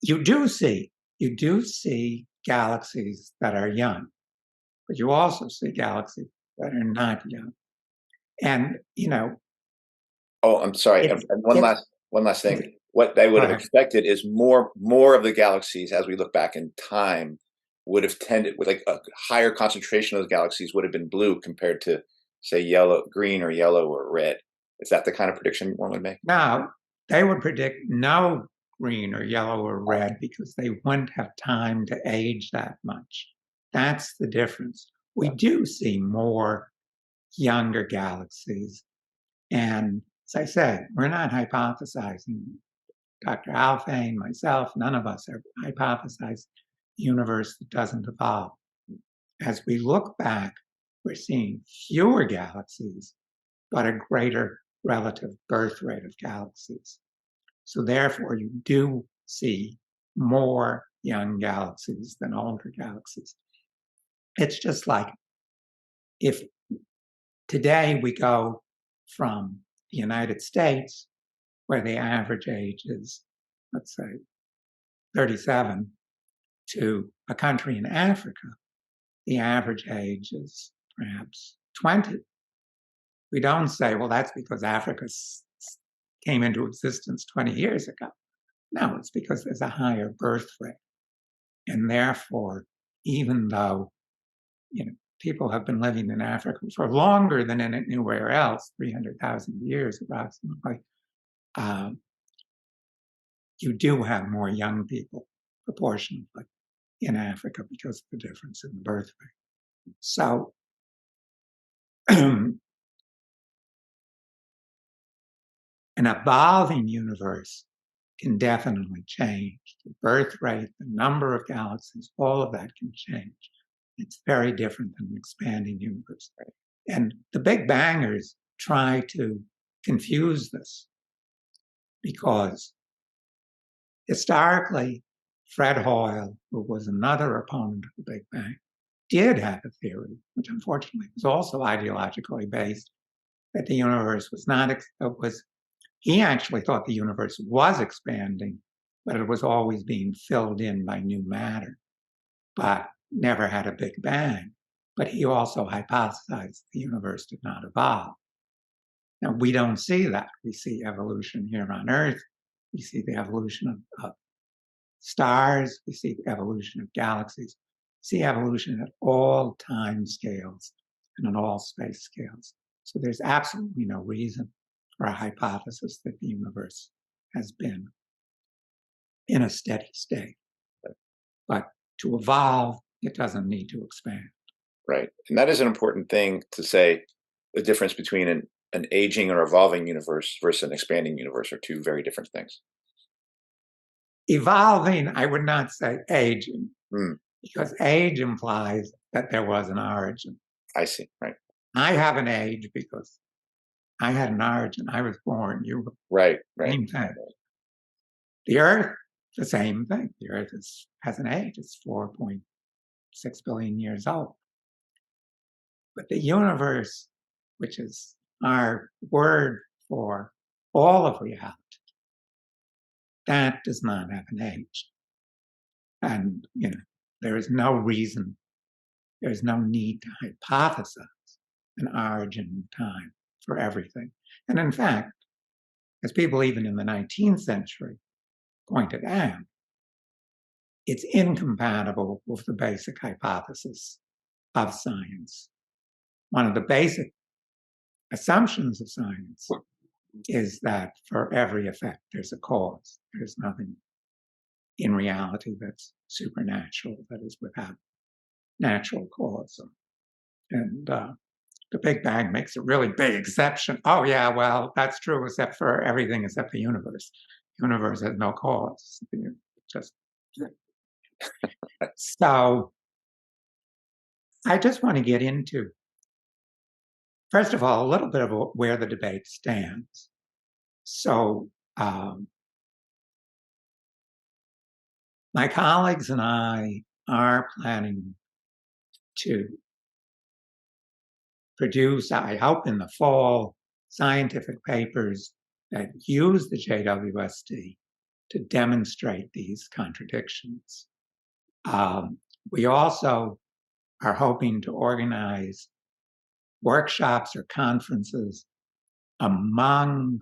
You do see galaxies that are young, but you also see galaxies that are not young. And,
Oh, I'm sorry. And one last thing. What they would have expected is more of the galaxies, as we look back in time, would have tended with like a higher concentration of those galaxies would have been blue compared to, say, green or yellow or red. Is that the kind of prediction one would make?
No, they would predict no green or yellow or red because they wouldn't have time to age that much. That's the difference. We do see more younger galaxies. And as I said, we're not hypothesizing. Dr. Alfvén, myself, none of us are hypothesizing a universe that doesn't evolve. As we look back, we're seeing fewer galaxies, but a greater relative birth rate of galaxies. So therefore, you do see more young galaxies than older galaxies. It's just like if today we go from the United States, where the average age is, let's say, 37, to a country in Africa, the average age is perhaps 20. We don't say, well, that's because Africa came into existence 20 years ago. No, it's because there's a higher birth rate. And therefore, even though, people have been living in Africa for longer than anywhere else, 300,000 years approximately, you do have more young people proportionally in Africa because of the difference in the birth rate. So an evolving universe can definitely change. The birth rate, the number of galaxies, all of that can change. It's very different than an expanding universe. And the Big Bangers try to confuse this because Historically, Fred Hoyle, who was another opponent of the Big Bang, did have a theory, which unfortunately was also ideologically based, that the universe was not, he actually thought the universe was expanding, but it was always being filled in by new matter, but never had a Big Bang. But he also hypothesized the universe did not evolve. Now, we don't see that. We see evolution here on Earth. We see the evolution of stars. We see the evolution of galaxies. We see evolution at all time scales and at all space scales. So there's absolutely no reason for a hypothesis that the universe has been in a steady state. But to evolve, it doesn't need to expand.
Right. And that is an important thing to say. The difference between an aging or evolving universe versus an expanding universe are two very different things.
Evolving, I would not say aging, because age implies that there was an origin.
I see. Right.
I have an age because I had an origin. I was born. You were.
Right.
Same thing. The Earth, the same thing. The Earth has an age. It's 4.6 billion years old. But the universe, which is our word for all of reality, that does not have an age. And, there is no reason, there's no need to hypothesize an origin in time for everything. And in fact, as people even in the 19th century pointed out, it's incompatible with the basic hypothesis of science. One of the basic assumptions of science is that for every effect, there's a cause. There's nothing in reality that's supernatural, that is without natural cause. And the Big Bang makes a really big exception. Oh, yeah, well, that's true, except for everything except the universe. The universe has no cause. So I just want to get into, first of all, a little bit of where the debate stands. So my colleagues and I are planning to produce, I hope in the fall, scientific papers that use the JWST to demonstrate these contradictions. We also are hoping to organize workshops or conferences among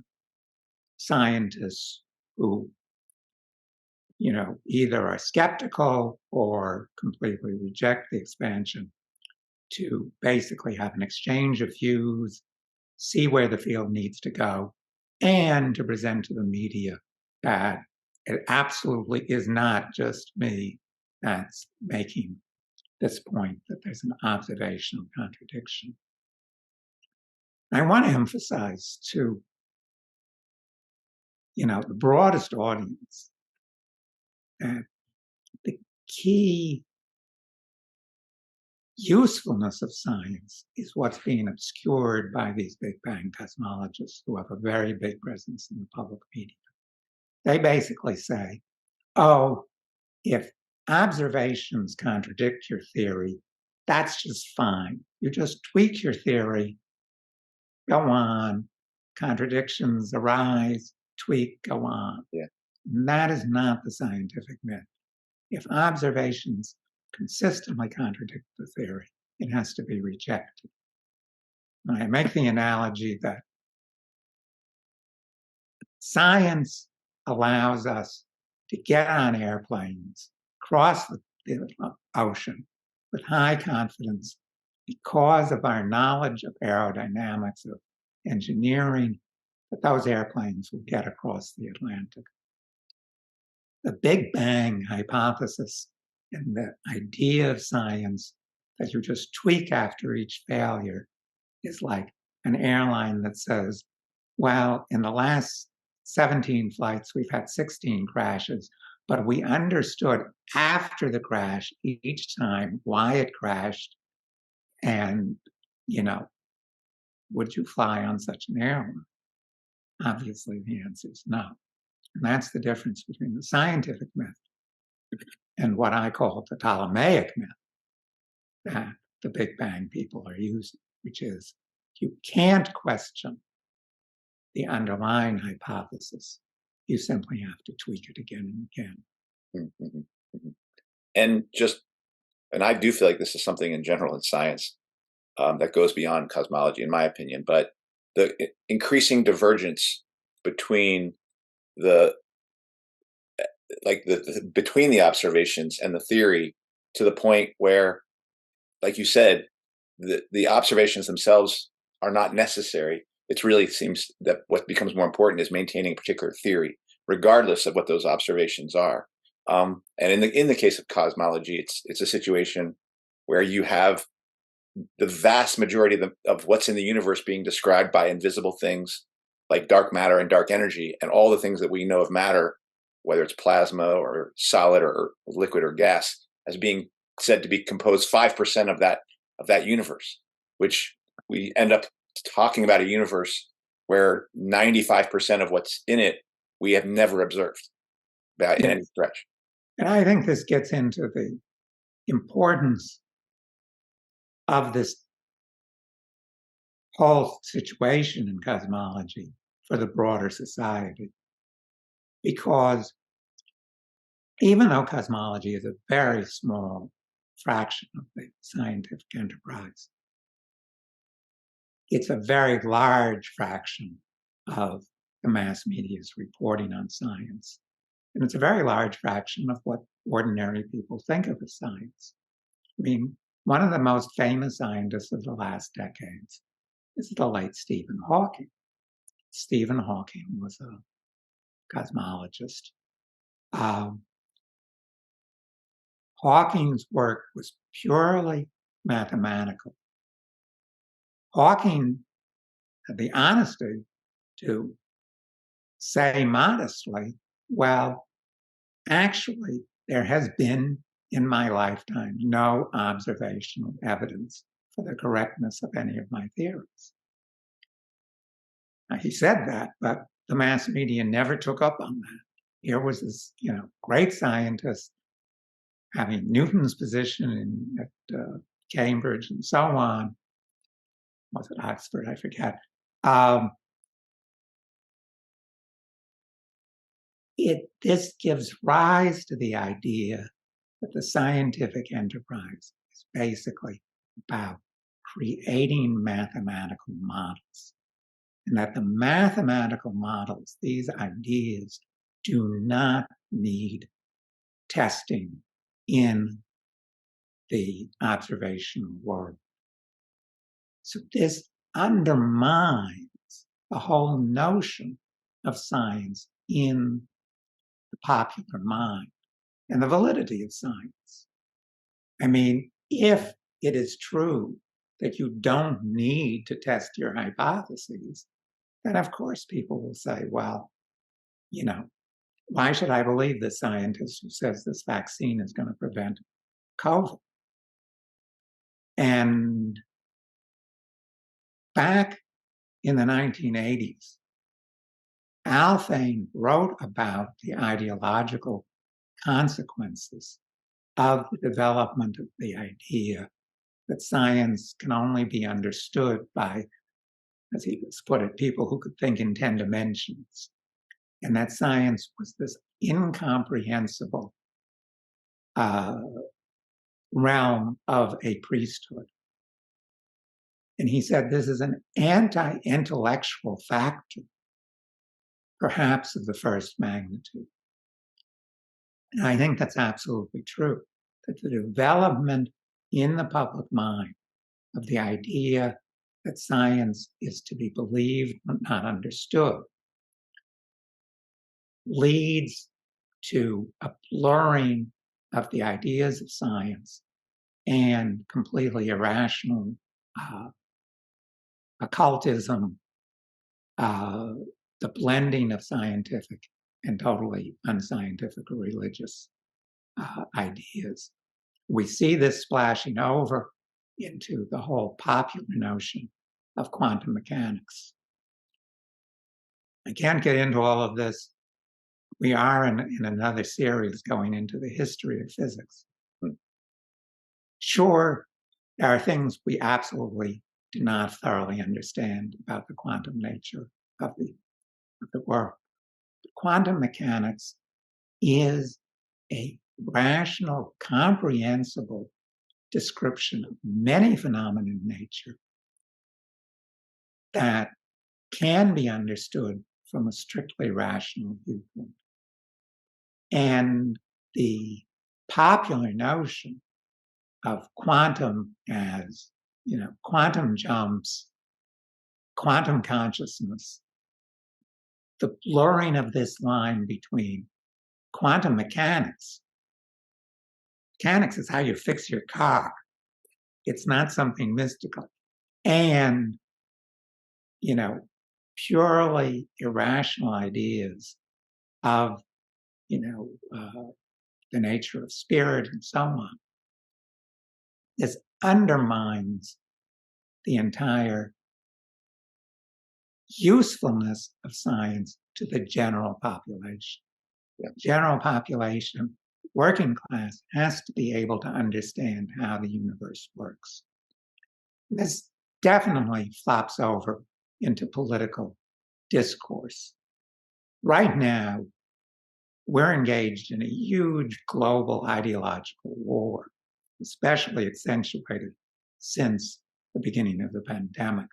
scientists who, either are skeptical or completely reject the expansion, to basically have an exchange of views, see where the field needs to go, and to present to the media that it absolutely is not just me that's making this point, that there's an observational contradiction. I want to emphasize, too, the broadest audience, that the key usefulness of science is what's being obscured by these Big Bang cosmologists who have a very big presence in the public media. They basically say, oh, if observations contradict your theory, that's just fine. You just tweak your theory, go on, contradictions arise, tweak, go on.
Yeah.
And that is not the scientific myth. If observations consistently contradict the theory, it has to be rejected. And I make the analogy that science allows us to get on airplanes, cross the ocean with high confidence because of our knowledge of aerodynamics, of engineering, that those airplanes will get across the Atlantic. The Big Bang hypothesis and the idea of science that you just tweak after each failure is like an airline that says, well, in the last 17 flights, we've had 16 crashes, but we understood after the crash each time why it crashed. And, would you fly on such an airline? Obviously, the answer is no. And that's the difference between the scientific myth and what I call the Ptolemaic myth that the Big Bang people are using, which is you can't question the underlying hypothesis. You simply have to tweak it again and again.
Mm-hmm. Mm-hmm. And I do feel like this is something in general in science that goes beyond cosmology, in my opinion, but the increasing divergence between between the observations and the theory, to the point where, like you said, the observations themselves are not necessary. It really seems that what becomes more important is maintaining a particular theory, regardless of what those observations are. And in the case of cosmology, it's a situation where you have the vast majority of what's in the universe being described by invisible things like dark matter and dark energy, and all the things that we know of matter, whether it's plasma or solid or liquid or gas, as being said to be composed 5% of that universe, which we end up talking about a universe where 95% of what's in it we have never observed by in any stretch.
And I think this gets into the importance of this whole situation in cosmology for the broader society. Because even though cosmology is a very small fraction of the scientific enterprise, it's a very large fraction of the mass media's reporting on science. And it's a very large fraction of what ordinary people think of as science. I mean, one of the most famous scientists of the last decades is the late Stephen Hawking. Stephen Hawking was a cosmologist. Hawking's work was purely mathematical. Hawking had the honesty to say modestly, well, actually, there has been in my lifetime no observational evidence for the correctness of any of my theories. Now, he said that, but the mass media never took up on that. Here was this, great scientist having Newton's position at Cambridge and so on. Was it Oxford? I forget. This gives rise to the idea that the scientific enterprise is basically about creating mathematical models, and that the mathematical models, these ideas, do not need testing in the observational world. So this undermines the whole notion of science in the popular mind and the validity of science. I mean, if it is true that you don't need to test your hypotheses, then of course people will say, well, why should I believe the scientist who says this vaccine is going to prevent COVID? And back in the 1980s, Alfvén wrote about the ideological consequences of the development of the idea that science can only be understood by, as he put it, people who could think in 10 dimensions, and that science was this incomprehensible realm of a priesthood. And he said this is an anti-intellectual factor, perhaps of the first magnitude. And I think that's absolutely true, that the development in the public mind of the idea that science is to be believed but not understood leads to a blurring of the ideas of science and completely irrational occultism, the blending of scientific and totally unscientific or religious ideas. We see this splashing over into the whole popular notion of quantum mechanics. I can't get into all of this, we are in another series going into the history of physics. Sure, there are things we absolutely do not thoroughly understand about the quantum nature of the world. Quantum mechanics is a rational, comprehensible description of many phenomena in nature that can be understood from a strictly rational viewpoint. And the popular notion of quantum as, quantum jumps, quantum consciousness, the blurring of this line between quantum mechanics. Mechanics is how you fix your car. It's not something mystical. And, purely irrational ideas of, the nature of spirit and so on. This undermines the entire usefulness of science to the general population.
Yeah.
General population, working class, has to be able to understand how the universe works. This definitely flops over into political discourse. Right now, we're engaged in a huge global ideological war, especially accentuated since the beginning of the pandemic,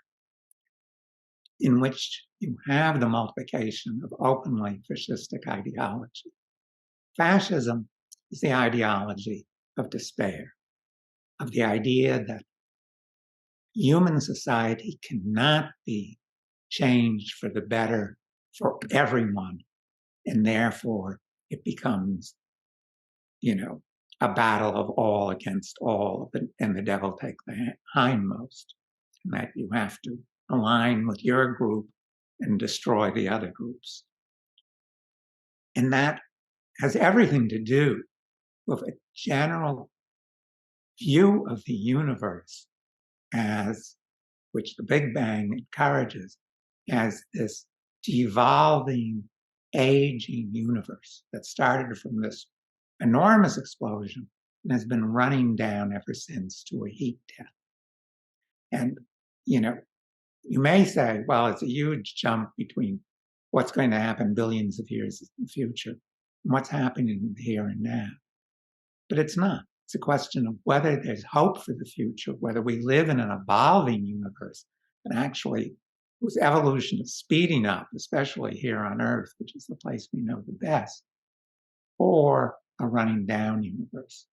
in which you have the multiplication of openly fascistic ideology. Fascism is the ideology of despair, of the idea that human society cannot be changed for the better for everyone, and therefore it becomes, a battle of all against all, and the devil take the hindmost, and that you have to align with your group and destroy the other groups. And that has everything to do with a general view of the universe as, which the Big Bang encourages, as this devolving, aging universe that started from this enormous explosion and has been running down ever since to a heat death. And, you may say, well, it's a huge jump between what's going to happen billions of years in the future and what's happening here and now. But it's not. It's a question of whether there's hope for the future, whether we live in an evolving universe and actually whose evolution is speeding up, especially here on Earth, which is the place we know the best, or a running down universe.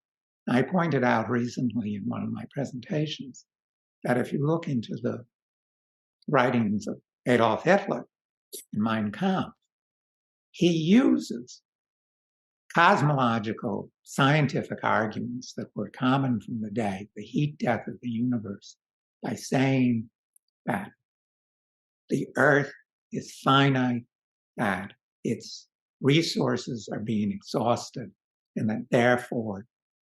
I pointed out recently in one of my presentations that if you look into the writings of Adolf Hitler in Mein Kampf, he uses cosmological scientific arguments that were common from the day, the heat death of the universe, by saying that the Earth is finite, that its resources are being exhausted, and that therefore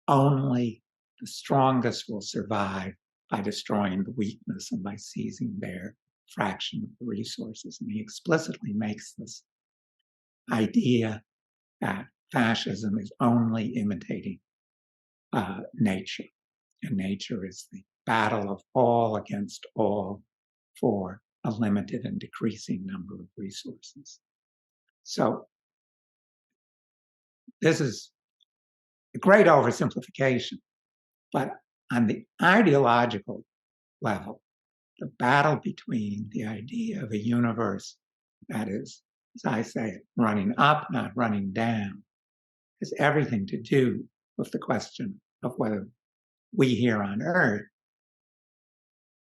only the strongest will survive by destroying the weakness and by seizing their fraction of the resources. And he explicitly makes this idea that fascism is only imitating nature, and nature is the battle of all against all for a limited and decreasing number of resources. So this is a great oversimplification, but on the ideological level, the battle between the idea of a universe that is, as I say, running up, not running down, has everything to do with the question of whether we here on Earth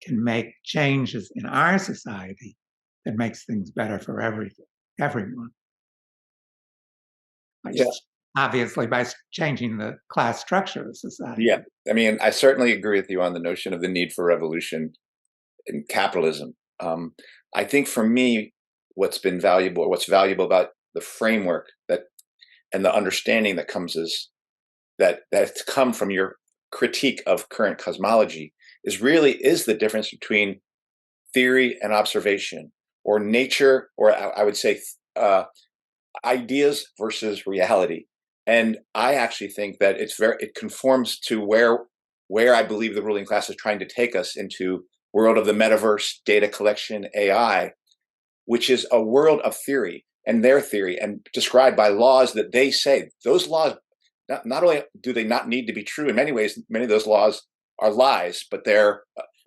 can make changes in our society that makes things better for everyone. Obviously, by changing the class structure of society.
Yeah, I mean, I certainly agree with you on the notion of the need for revolution in capitalism. I think for me, what's valuable about the framework and the understanding that comes that's come from your critique of current cosmology is the difference between theory and observation, or nature, or I would say ideas versus reality. And I actually think that it conforms to where I believe the ruling class is trying to take us into world of the metaverse, data collection, AI, which is a world of theory and their theory, and described by laws that they say those laws not only do they not need to be true in many ways, many of those laws are lies, but they're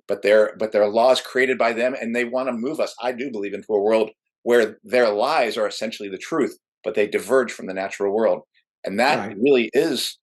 laws created by them, and they want to move us, I do believe, into a world where their lies are essentially the truth, but they diverge from the natural world. And that really is,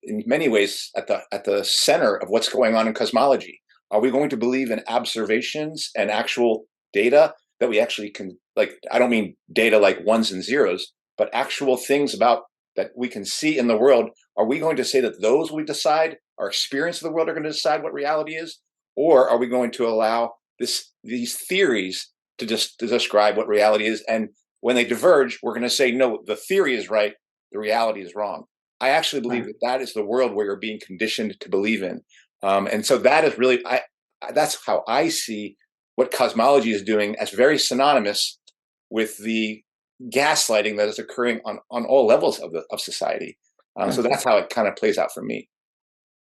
in many ways, at the center of what's going on in cosmology. Are we going to believe in observations and actual data that we actually can, like, I don't mean data like ones and zeros, but actual things about that we can see in the world? Are we going to say that those we decide, our experience of the world, are going to decide what reality is? Or are we going to allow these theories to describe what reality is? And when they diverge, we're going to say, no, the theory is right, the reality is wrong. I actually believe that is the world where you're being conditioned to believe in. And so that is really, that's how I see what cosmology is doing, as very synonymous with the gaslighting that is occurring on all levels of society. So that's how it kind of plays out for me.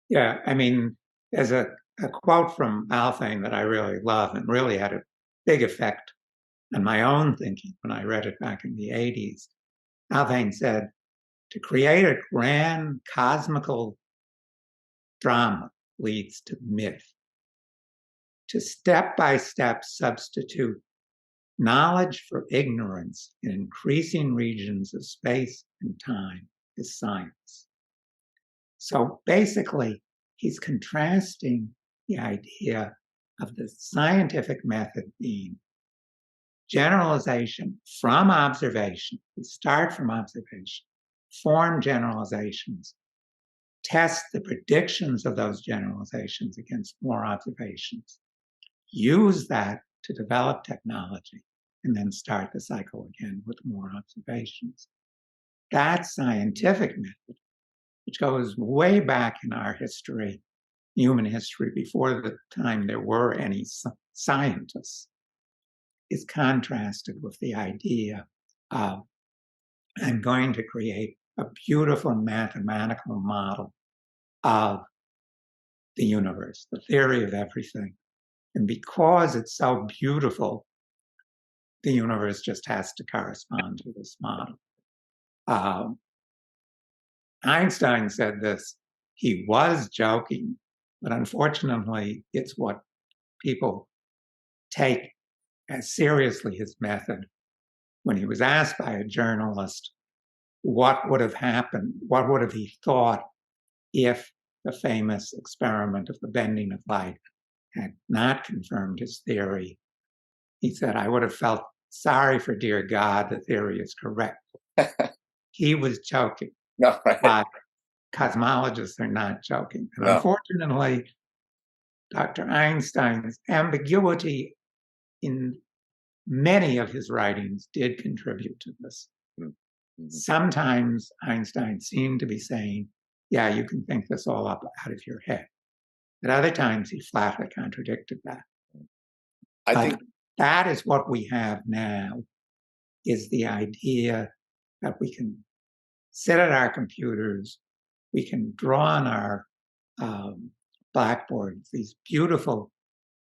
Yeah, I mean, there's a quote from Alfvén that I really love and really had a big effect on my own thinking when I read it back in the 80s. Alfvén said, to create a grand cosmical drama leads to myth. To step-by-step substitute knowledge for ignorance in increasing regions of space and time is science. So basically, he's contrasting the idea of the scientific method being generalization from observation. We start from observation, form generalizations, test the predictions of those generalizations against more observations, use that to develop technology, and then start the cycle again with more observations. That scientific method, which goes way back in our history, human history, before the time there were any scientists, is contrasted with the idea of, I'm going to create a beautiful mathematical model of the universe, the theory of everything. And because it's so beautiful, the universe just has to correspond to this model. Einstein said this. He was joking, but unfortunately, it's what people take as seriously his method. When he was asked by a journalist what would have happened, what would have he thought if the famous experiment of the bending of light had not confirmed his theory, he said, I would have felt sorry for dear God, the theory is correct. He was joking.
No, right.
But cosmologists are not joking. And unfortunately, Dr. Einstein's ambiguity in many of his writings did contribute to this. Mm-hmm. Sometimes Einstein seemed to be saying, yeah, you can think this all up out of your head. At other times, he flatly contradicted that. I think that is what we have now, is the idea that we can sit at our computers, we can draw on our blackboards these beautiful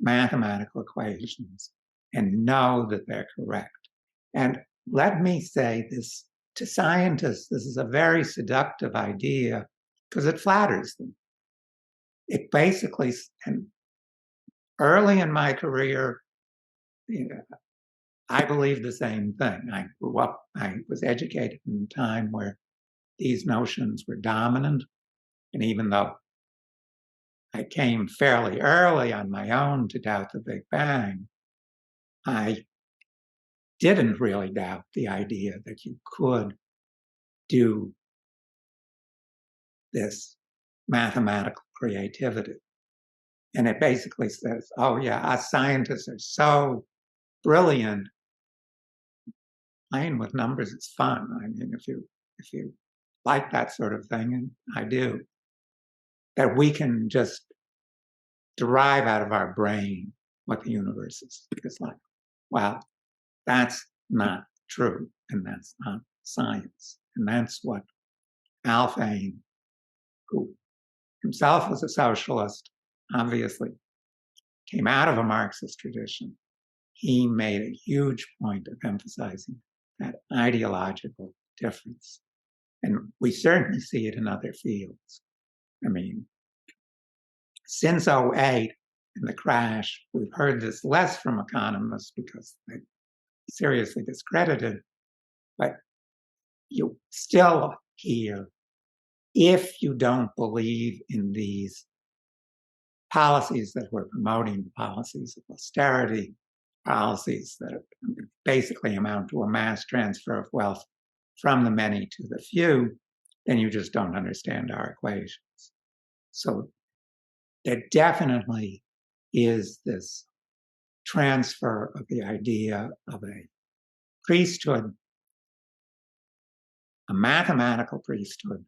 mathematical equations and know that they're correct. And let me say this, to scientists, this is a very seductive idea because it flatters them. It basically, and early in my career, I believed the same thing. I grew up, I was educated in a time where these notions were dominant. And even though I came fairly early on my own to doubt the Big Bang, I didn't really doubt the idea that you could do this mathematical creativity. And it basically says, oh yeah, us scientists are so brilliant. Playing with numbers is fun. I mean, if you like that sort of thing, and I do, that we can just derive out of our brain what the universe is like. Well, that's not true. and that's not science. And that's what Alfvén, who himself was a socialist, obviously came out of a Marxist tradition, he made a huge point of emphasizing that ideological difference. And we certainly see it in other fields. I mean, since 2008 and the crash, we've heard this less from economists because they're seriously discredited, but you still hear, if you don't believe in these policies that we're promoting, policies of austerity, policies that basically amount to a mass transfer of wealth from the many to the few, then you just don't understand our equations. So there definitely is this transfer of the idea of a priesthood, a mathematical priesthood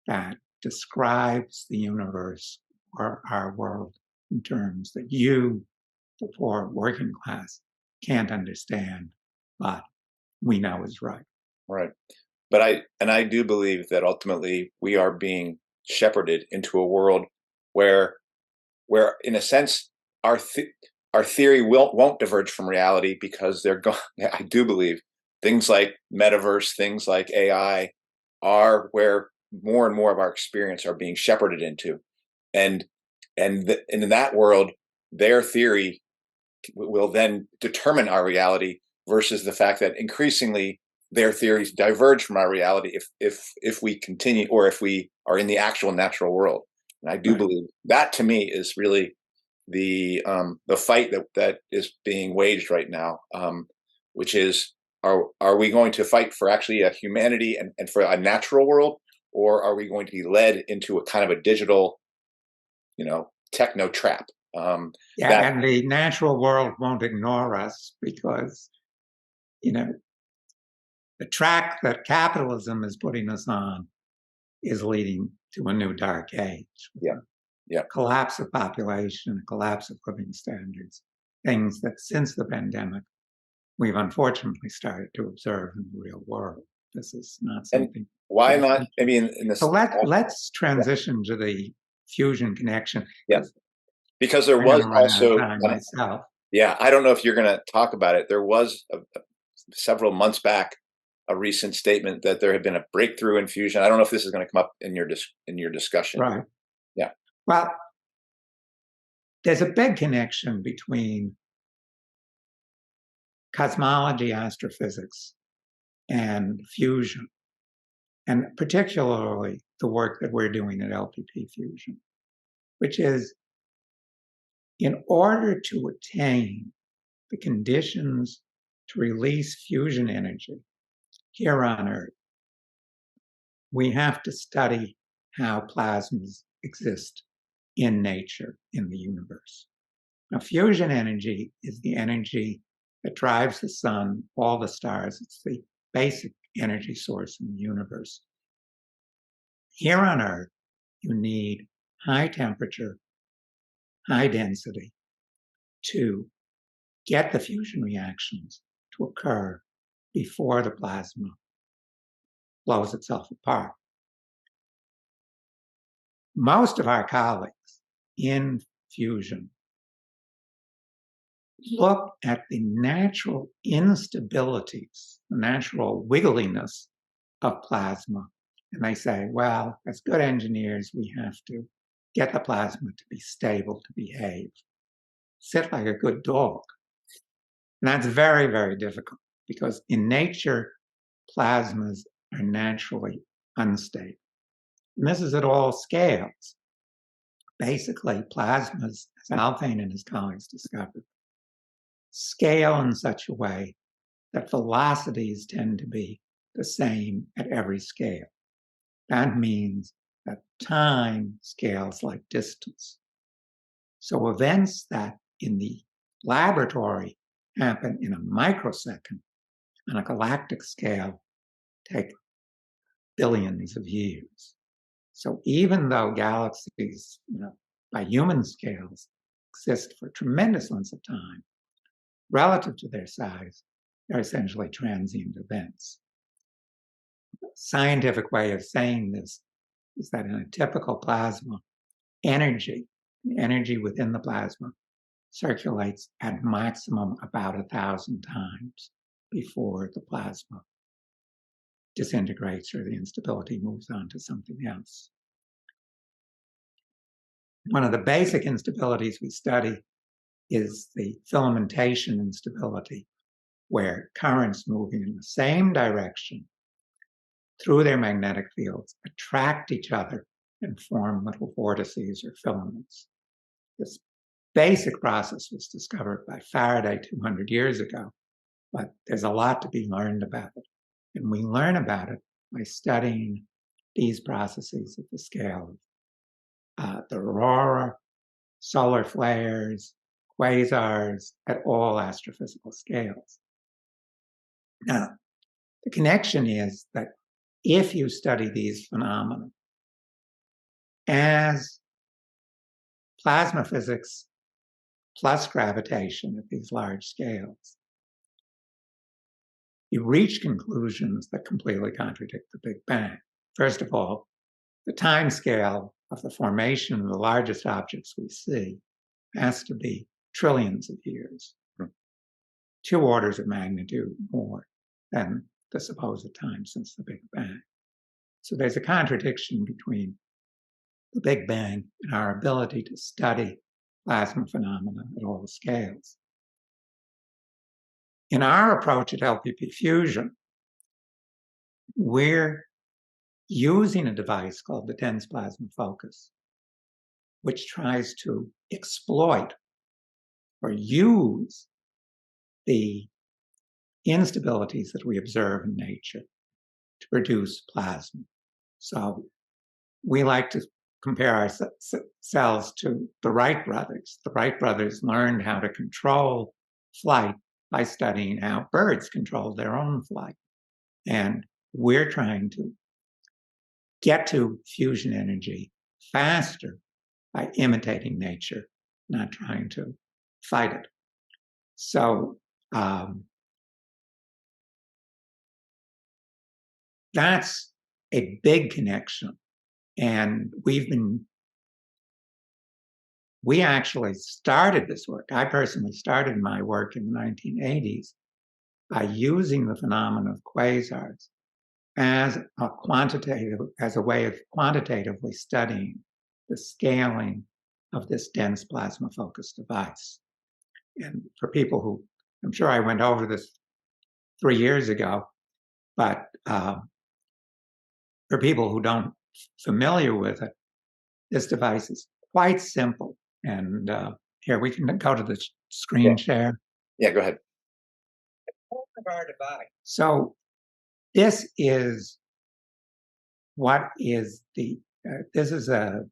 that describes the universe or our world in terms that you, the poor working class, can't understand, but we know is right.
Right. But I do believe that ultimately we are being shepherded into a world where in a sense our theory won't diverge from reality, because I do believe things like metaverse, things like AI are where more and more of our experience are being shepherded into, and in that world, their theory will then determine our reality, versus the fact that increasingly their theories diverge from our reality if we continue, or if we are in the actual natural world. And I do believe that, to me, is really the fight that is being waged right now, which is, are we going to fight for actually a humanity and for a natural world, or are we going to be led into a kind of a digital, techno trap?
And the natural world won't ignore us, because, the track that capitalism is putting us on is leading to a new dark age.
Yeah.
Collapse of population, collapse of living standards, things that since the pandemic, we've unfortunately started to observe in the real world. This is not something.
And why not? I mean,
so let's transition to the fusion connection.
Yeah. Because there was also
myself.
Yeah, I don't know if you're going to talk about it. There was several months back a recent statement that there had been a breakthrough in fusion. I don't know if this is going to come up in your discussion.
Right.
Yeah.
Well, there's a big connection between cosmology, astrophysics, and fusion, and particularly the work that we're doing at LPP Fusion, which is, in order to attain the conditions to release fusion energy here on Earth, we have to study how plasmas exist in nature, in the universe. Now, fusion energy is the energy that drives the sun, all the stars. It's the basic energy source in the universe. Here on Earth, you need high temperature, high density to get the fusion reactions to occur before the plasma blows itself apart. Most of our colleagues in fusion look at the natural instabilities, the natural wiggliness of plasma, and they say, well, as good engineers, we have to get the plasma to be stable, to behave, sit like a good dog. And that's very, very difficult, because in nature, plasmas are naturally unstable. And this is at all scales. Basically, plasmas, as Alfvén and his colleagues discovered, scale in such a way that velocities tend to be the same at every scale. That means that time scales like distance. So events that in the laboratory happen in a microsecond on a galactic scale take billions of years. So even though galaxies, by human scales, exist for tremendous lengths of time, relative to their size, they're essentially transient events. scientific way of saying this is that in a typical plasma, energy within the plasma circulates at maximum about 1,000 times before the plasma disintegrates or the instability moves on to something else. One of the basic instabilities we study is the filamentation instability, where currents moving in the same direction through their magnetic fields attract each other and form little vortices or filaments. This basic process was discovered by Faraday 200 years ago, but there's a lot to be learned about it. And we learn about it by studying these processes at the scale of the aurora, solar flares, quasars, at all astrophysical scales. Now, the connection is that if you study these phenomena as plasma physics plus gravitation at these large scales, you reach conclusions that completely contradict the Big Bang. First of all, the time scale of the formation of the largest objects we see has to be trillions of years, 2 orders of magnitude more than the supposed time since the Big Bang. So there's a contradiction between the Big Bang and our ability to study plasma phenomena at all scales. In our approach at LPP Fusion, we're using a device called the dense plasma focus, which tries to exploit or use the instabilities that we observe in nature to produce plasma. So we like to compare ourselves to the Wright brothers. The Wright brothers learned how to control flight by studying how birds control their own flight. And we're trying to get to fusion energy faster by imitating nature, not trying to fight it. So that's a big connection. And we actually started this work. I personally started my work in the 1980s by using the phenomenon of quasars as a way of quantitatively studying the scaling of this dense plasma focus device. And for people who, I'm sure I went over this 3 years ago, but for people who don't familiar with it, this device is quite simple. And here, we can go to the screen share.
Yeah, go ahead.
So this is what is this is a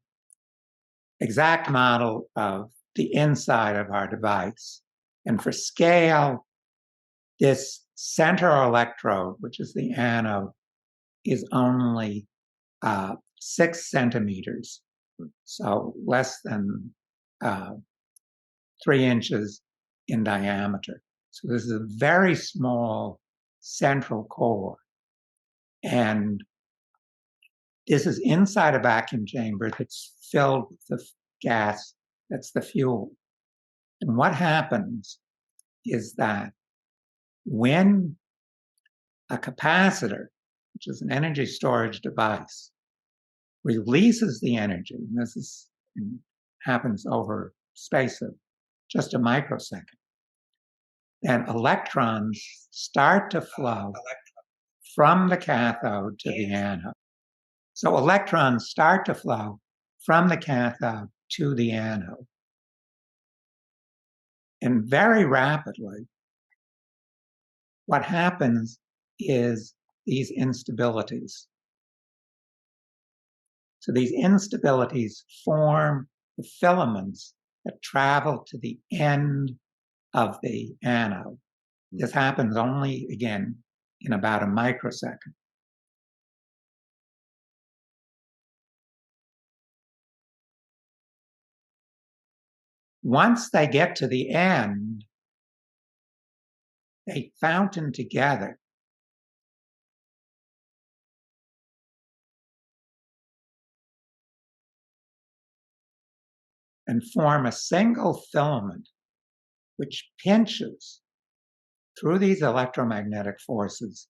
exact model of the inside of our device. And for scale, this center electrode, which is the anode, is only 6 centimeters, so less than 3 inches in diameter. So this is a very small central core. And this is inside a vacuum chamber that's filled with the gas that's the fuel. And what happens is that when a capacitor, which is an energy storage device, releases the energy, and this happens over space of just a microsecond, then electrons start to flow from the cathode to the anode. So electrons start to flow from the cathode to the anode. And very rapidly, what happens is these instabilities. So these instabilities form the filaments that travel to the end of the anode. This happens only, again, in about a microsecond. Once they get to the end, they fountain together and form a single filament which pinches through these electromagnetic forces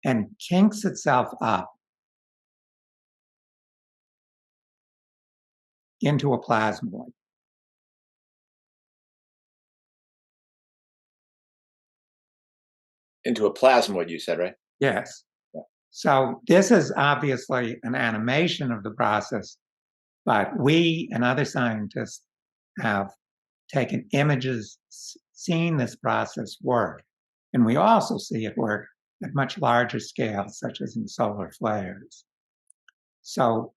and kinks itself up into a plasmoid.
Into a plasmoid, you said, right?
Yes. Yeah. So this is obviously an animation of the process, but we and other scientists have taken images, seen this process work. And we also see it work at much larger scales, such as in solar flares. So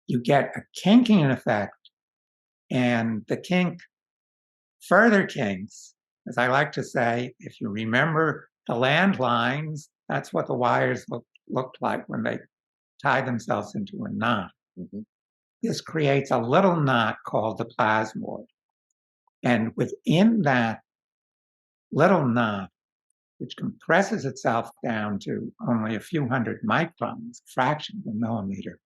you get a kinking effect, and the kink further kinks. As I like to say, if you remember the landlines, that's what the wires looked like when they tied themselves into a knot. Mm-hmm. This creates a little knot called the plasmoid. And within that little knot, which compresses itself down to only a few hundred microns, a fraction of a millimeter,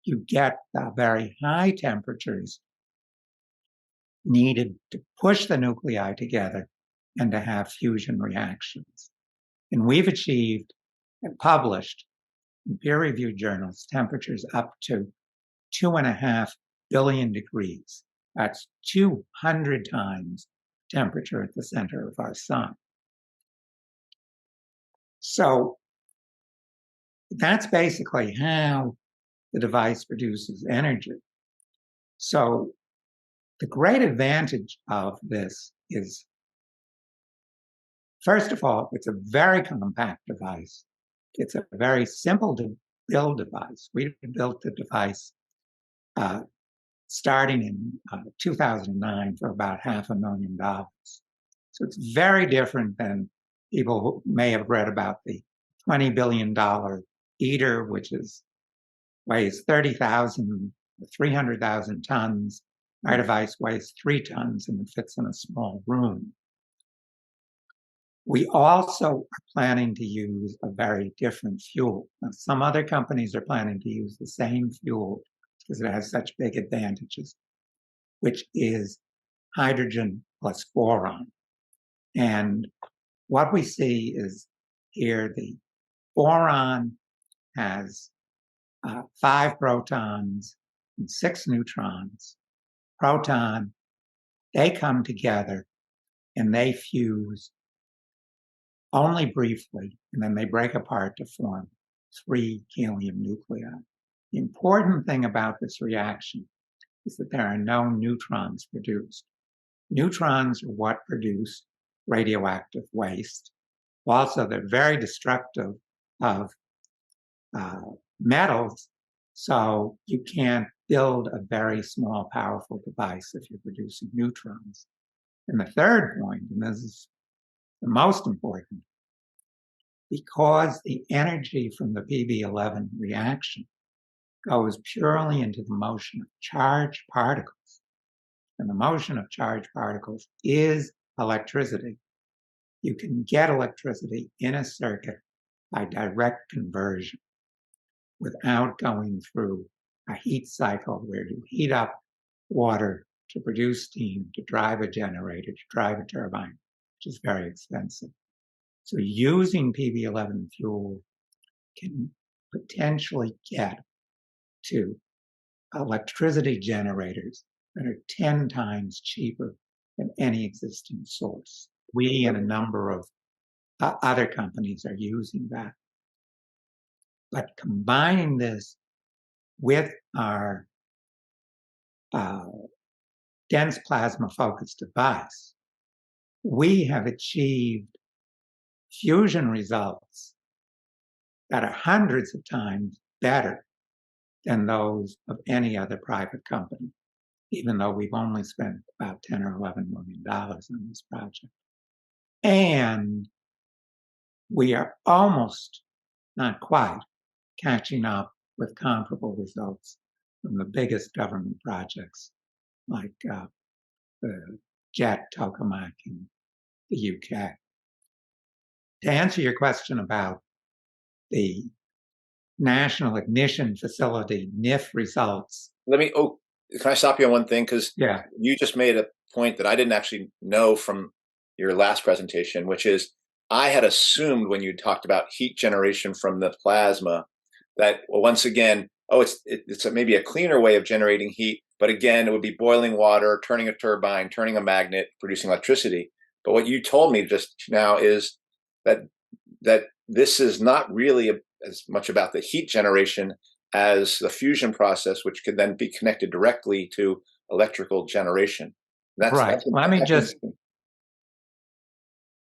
you get the very high temperatures needed to push the nuclei together and to have fusion reactions. And we've achieved and published in peer-reviewed journals temperatures up to 2.5 billion degrees. That's 200 times temperature at the center of our sun. So that's basically how the device produces energy. So the great advantage of this is, first of all, it's a very compact device. It's a very simple to build device. We built the device starting in 2009 for about $500,000. So it's very different than people who may have read about the $20 billion ITER, which weighs 30,000, 300,000 tons. Our device weighs 3 tons and it fits in a small room. We also are planning to use a very different fuel. Now, some other companies are planning to use the same fuel because it has such big advantages, which is hydrogen plus boron. And what we see is here the boron has 5 protons and 6 neutrons. Proton, they come together and they fuse only briefly, and then they break apart to form 3 helium nuclei. The important thing about this reaction is that there are no neutrons produced. Neutrons are what produce radioactive waste. Also, they're very destructive of metals, so you can't build a very small, powerful device if you're producing neutrons. And the third point, and this is the most important, because the energy from the PB11 reaction goes purely into the motion of charged particles, and the motion of charged particles is electricity. You can get electricity in a circuit by direct conversion without going through a heat cycle where you heat up water to produce steam, to drive a generator, to drive a turbine, which is very expensive. So using PB11 fuel can potentially get to electricity generators that are 10 times cheaper than any existing source. We and a number of other companies are using that. But combining this with our dense plasma focused device, we have achieved fusion results that are hundreds of times better than those of any other private company, even though we've only spent about $10 or $11 million on this project. And we are almost, not quite, catching up with comparable results from the biggest government projects like the JET tokamak in the UK. To answer your question about the National Ignition Facility, NIF results.
Let me can I stop you on one thing? Because
Yeah.
you just made a point that I didn't actually know from your last presentation, which is I had assumed when you talked about heat generation from the plasma that, well, once again, it's maybe a cleaner way of generating heat, but again, it would be boiling water, turning a turbine, turning a magnet, producing electricity. But what you told me just now is that this is not really as much about the heat generation as the fusion process, which could then be connected directly to electrical generation.
Right. Let me just,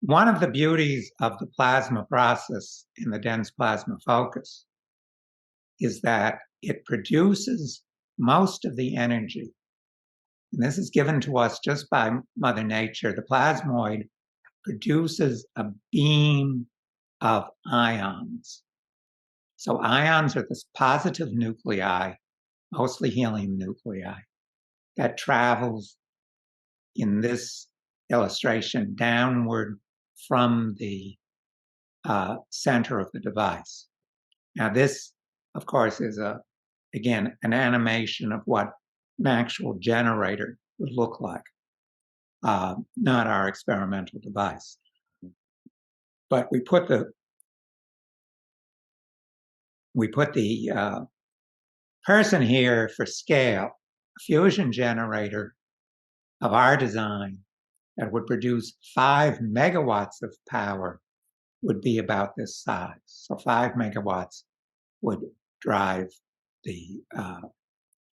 one of the beauties of the plasma process in the dense plasma focus is that it produces most of the energy. And this is given to us just by Mother Nature. The plasmoid produces a beam of ions. So ions are this positive nuclei, mostly helium nuclei, that travels in this illustration downward from the center of the device. Now this, of course, is again, an animation of what an actual generator would look like, not our experimental device. But we put the person here for scale. A fusion generator of our design that would produce 5 megawatts of power would be about this size. So 5 megawatts would drive the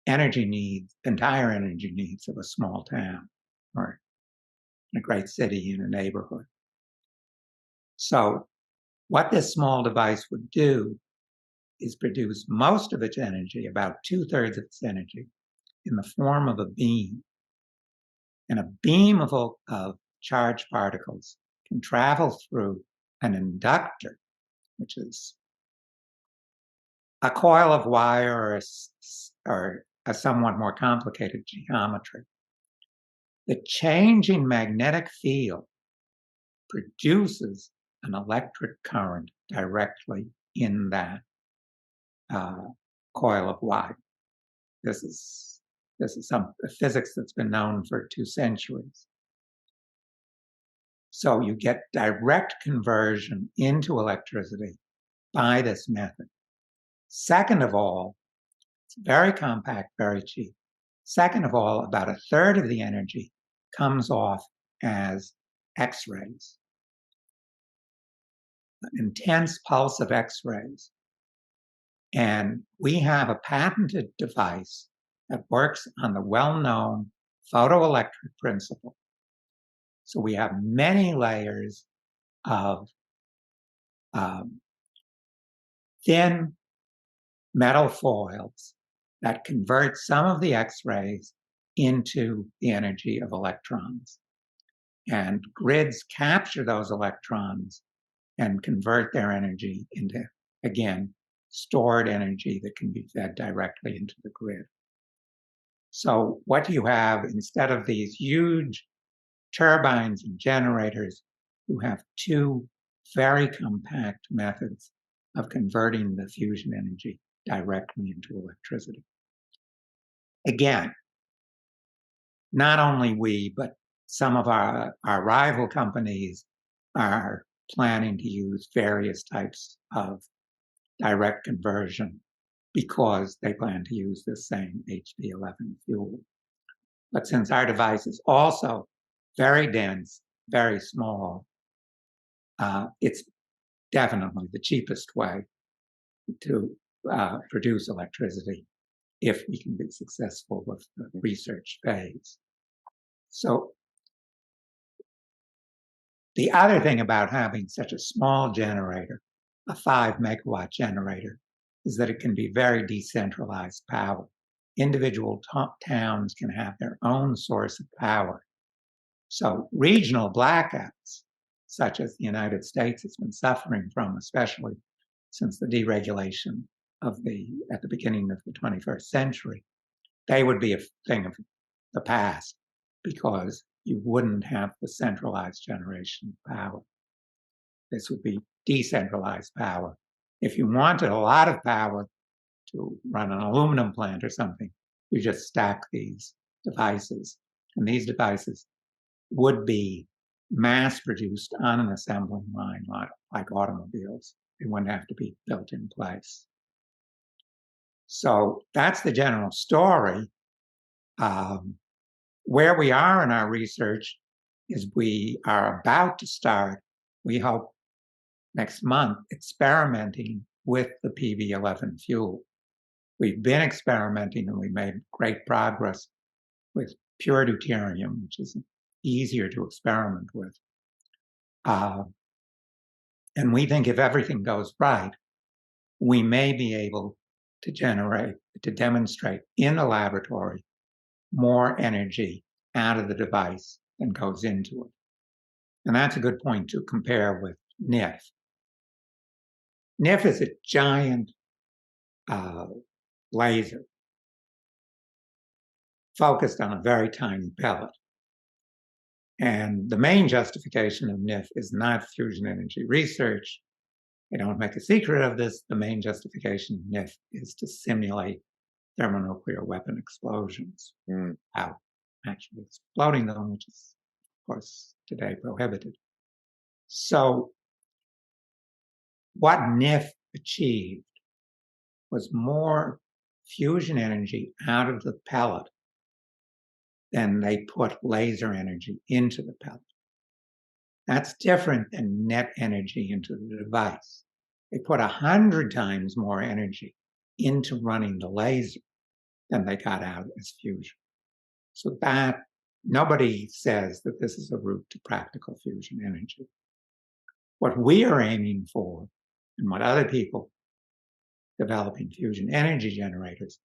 energy needs, entire energy needs of a small town or a great city in a neighborhood. So what this small device would do is produce most of its energy, about 2/3 of its energy, in the form of a beam. And a beam of charged particles can travel through an inductor, which is a coil of wire or a somewhat more complicated geometry. The changing magnetic field produces an electric current directly in that coil of wire. This is some physics that's been known for 2 centuries. So you get direct conversion into electricity by this method. Second of all, it's very compact, very cheap. Second of all, about 1/3 of the energy comes off as X-rays, an intense pulse of X-rays. And we have a patented device that works on the well-known photoelectric principle. So we have many layers of thin metal foils that convert some of the X-rays into the energy of electrons. And grids capture those electrons and convert their energy into, again, stored energy that can be fed directly into the grid. So what you have, instead of these huge turbines and generators, you have 2 very compact methods of converting the fusion energy directly into electricity. Again, not only we, but some of our rival companies are planning to use various types of direct conversion because they plan to use the same HB11 fuel. But since our device is also very dense, very small, it's definitely the cheapest way to produce electricity if we can be successful with the research phase. So the other thing about having such a small generator, a 5 megawatt generator, is that it can be very decentralized power. Individual towns can have their own source of power. So regional blackouts, such as the United States has been suffering from, especially since the deregulation at the beginning of the 21st century, they would be a thing of the past because you wouldn't have the centralized generation of power. This would be decentralized power. If you wanted a lot of power to run an aluminum plant or something, You just stack these devices, and these devices would be mass-produced on an assembly line like automobiles. They wouldn't have to be built in place. So that's the general story. Where we are in our research is we are about to start, we hope next month, experimenting with the PV11 fuel. We've been experimenting and we made great progress with pure deuterium, which is easier to experiment with. And we think if everything goes right, we may be able to demonstrate in the laboratory more energy out of the device than goes into it. And that's a good point to compare with NIF. NIF is a giant laser focused on a very tiny pellet. And the main justification of NIF is not fusion energy research. They don't make a secret of this. The main justification of NIF is to simulate thermonuclear weapon explosions without actually exploding them, which is, of course, today prohibited. So what NIF achieved was more fusion energy out of the pellet than they put laser energy into the pellet. That's different than net energy into the device. They put 100 times more energy into running the laser than they got out as fusion. So that nobody says that this is a route to practical fusion energy. What we are aiming for, and what other people developing fusion energy generators,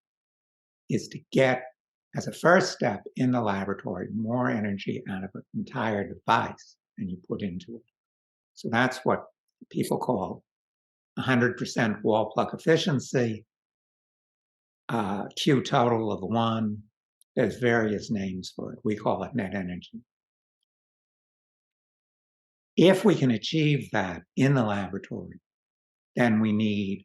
is to get, as a first step in the laboratory, more energy out of an entire device than you put into it. So that's what people call 100% wall plug efficiency, Q total of 1. There's various names for it. We call it net energy. If we can achieve that in the laboratory, then we need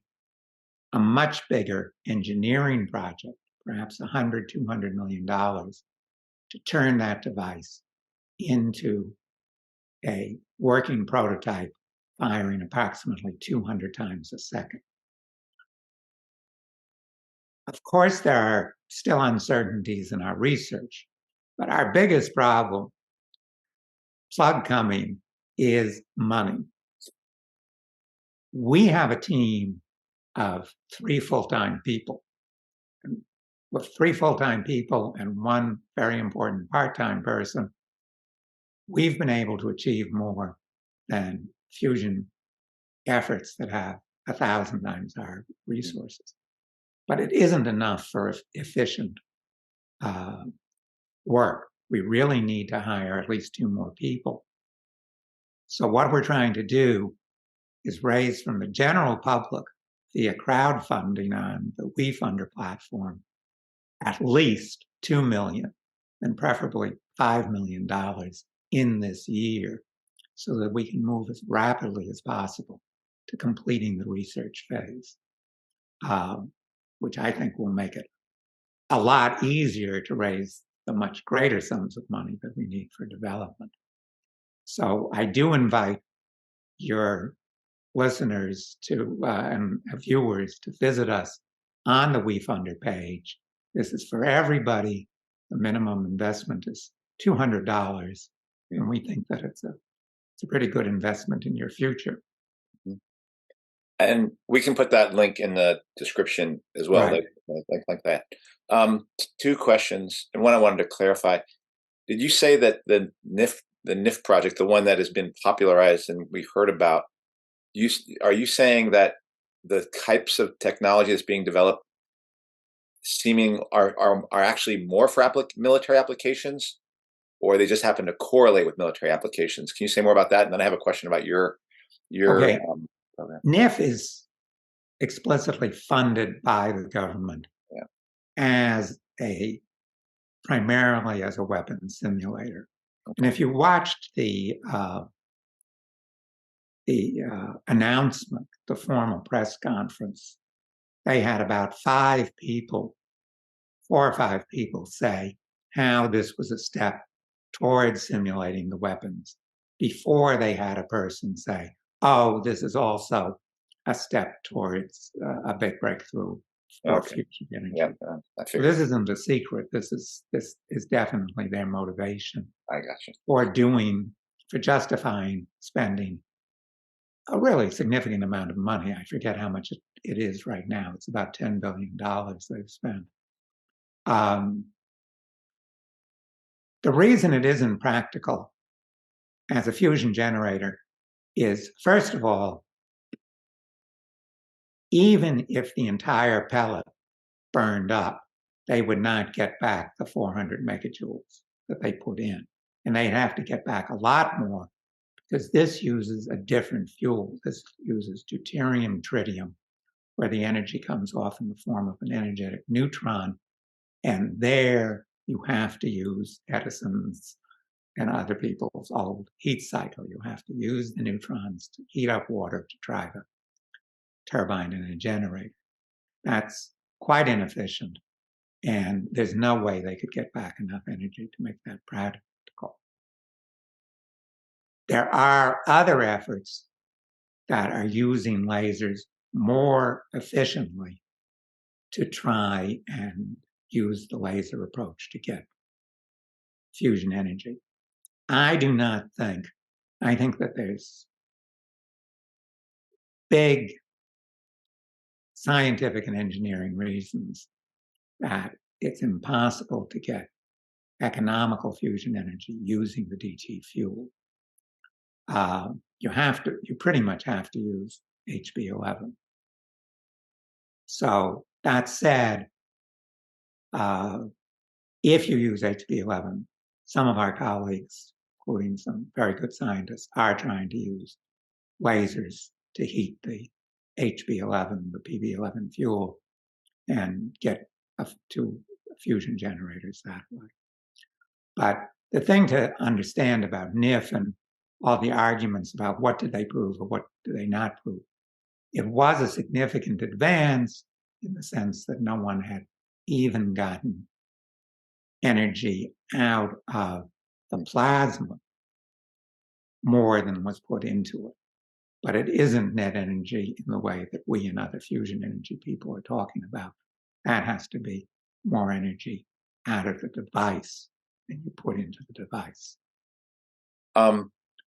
a much bigger engineering project, perhaps $100, $200 million, to turn that device into a working prototype firing approximately 200 times a second. Of course, there are still uncertainties in our research, but our biggest problem, plug coming, is money. We have a team of 3 full-time people. And with 3 full-time people and 1 very important part-time person, we've been able to achieve more than fusion efforts that have 1,000 times our resources. But it isn't enough for efficient work. We really need to hire at least 2 more people. So what we're trying to do is raise from the general public via crowdfunding on the WeFunder platform at least $2 million and preferably $5 million in this year so that we can move as rapidly as possible to completing the research phase, which I think will make it a lot easier to raise the much greater sums of money that we need for development. So I do invite your listeners to and viewers to visit us on the WeFunder page. This is for everybody. The minimum investment is $200, and we think that it's a pretty good investment in your future.
And we can put that link in the description as well,
Right.
like that. 2 questions, and one I wanted to clarify. Did you say that the NIF project, the one that has been popularized and we heard about, are you saying that the types of technology that's being developed are actually more for military applications, or they just happen to correlate with military applications? Can you say more about that? And then I have a question about your
Okay.
program.
NIF is explicitly funded by the government as primarily as a weapons simulator. Okay. And if you watched the announcement, the formal press conference, they had about 5 people 4 or 5 people say how this was a step towards simulating the weapons before they had a person say, oh, this is also a step towards a big breakthrough for fusion energy.
Yeah, I
So this isn't a secret. This is definitely their motivation.
I got you.
For justifying spending a really significant amount of money. I forget how much it is right now. It's about $10 billion they've spent. The reason it isn't practical as a fusion generator is, first of all, even if the entire pellet burned up, they would not get back the 400 megajoules that they put in. And they'd have to get back a lot more because this uses a different fuel. This uses deuterium tritium, where the energy comes off in the form of an energetic neutron. And there you have to use Edison's and other people's old heat cycle. You have to use the neutrons to heat up water to drive a turbine in a generator. That's quite inefficient. And there's no way they could get back enough energy to make that practical. There are other efforts that are using lasers more efficiently to try and use the laser approach to get fusion energy. I think that there's big scientific and engineering reasons that it's impossible to get economical fusion energy using the DT fuel. You pretty much have to use HB11. So that said, if you use HB11, some of our colleagues, including some very good scientists, are trying to use lasers to heat the HB11, the PB11 fuel, and get to fusion generators that way. But the thing to understand about NIF and all the arguments about what did they prove or what did they not prove, it was a significant advance in the sense that no one had even gotten energy out of the plasma more than was put into it. But it isn't net energy in the way that we and other fusion energy people are talking about. That has to be more energy out of the device than you put into the device.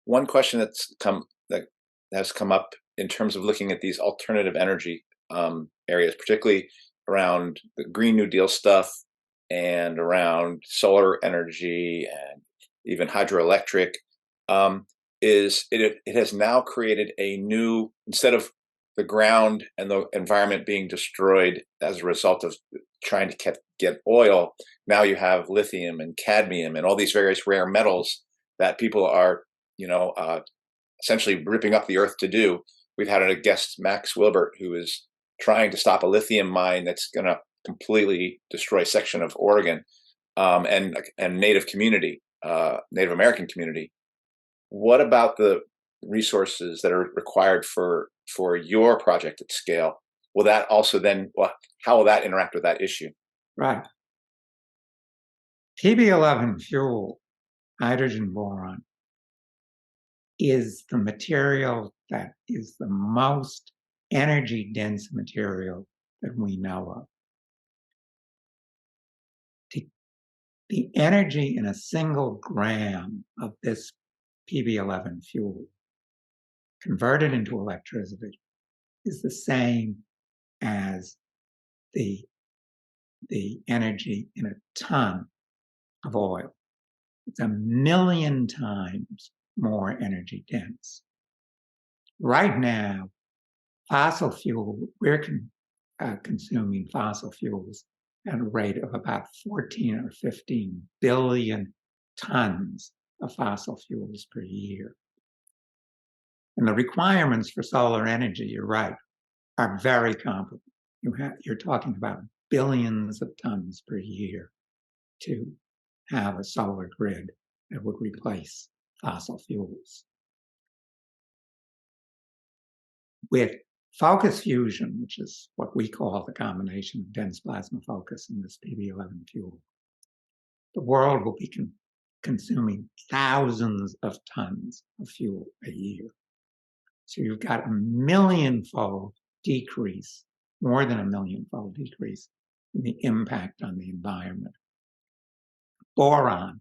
One question that has come up in terms of looking at these alternative energy areas, particularly around the Green New Deal stuff and around solar energy and even hydroelectric, is it has now created a new, instead of the ground and the environment being destroyed as a result of trying to get oil, now you have lithium and cadmium and all these various rare metals that people are, essentially ripping up the earth to do. We've had a guest, Max Wilbert, who is trying to stop a lithium mine that's going to completely destroy a section of Oregon and Native American community. What about the resources that are required for your project at scale? Will that also then, how will that interact with that issue?
Right. PB11 fuel, hydrogen boron, is the material that is the most energy dense material that we know of. The energy in a single gram of this PB11 fuel converted into electricity is the same as the energy in a ton of oil. It's 1,000,000 times more energy dense. Right now, we're consuming fossil fuels at a rate of about 14 or 15 billion tons of fossil fuels per year. And the requirements for solar energy, you're right, are very comparable. You're talking about billions of tons per year to have a solar grid that would replace fossil fuels. With Focus fusion, which is what we call the combination of dense plasma focus and this PV11 fuel, the world will be consuming thousands of tons of fuel a year. So you've got a millionfold decrease, more than a millionfold decrease in the impact on the environment. Boron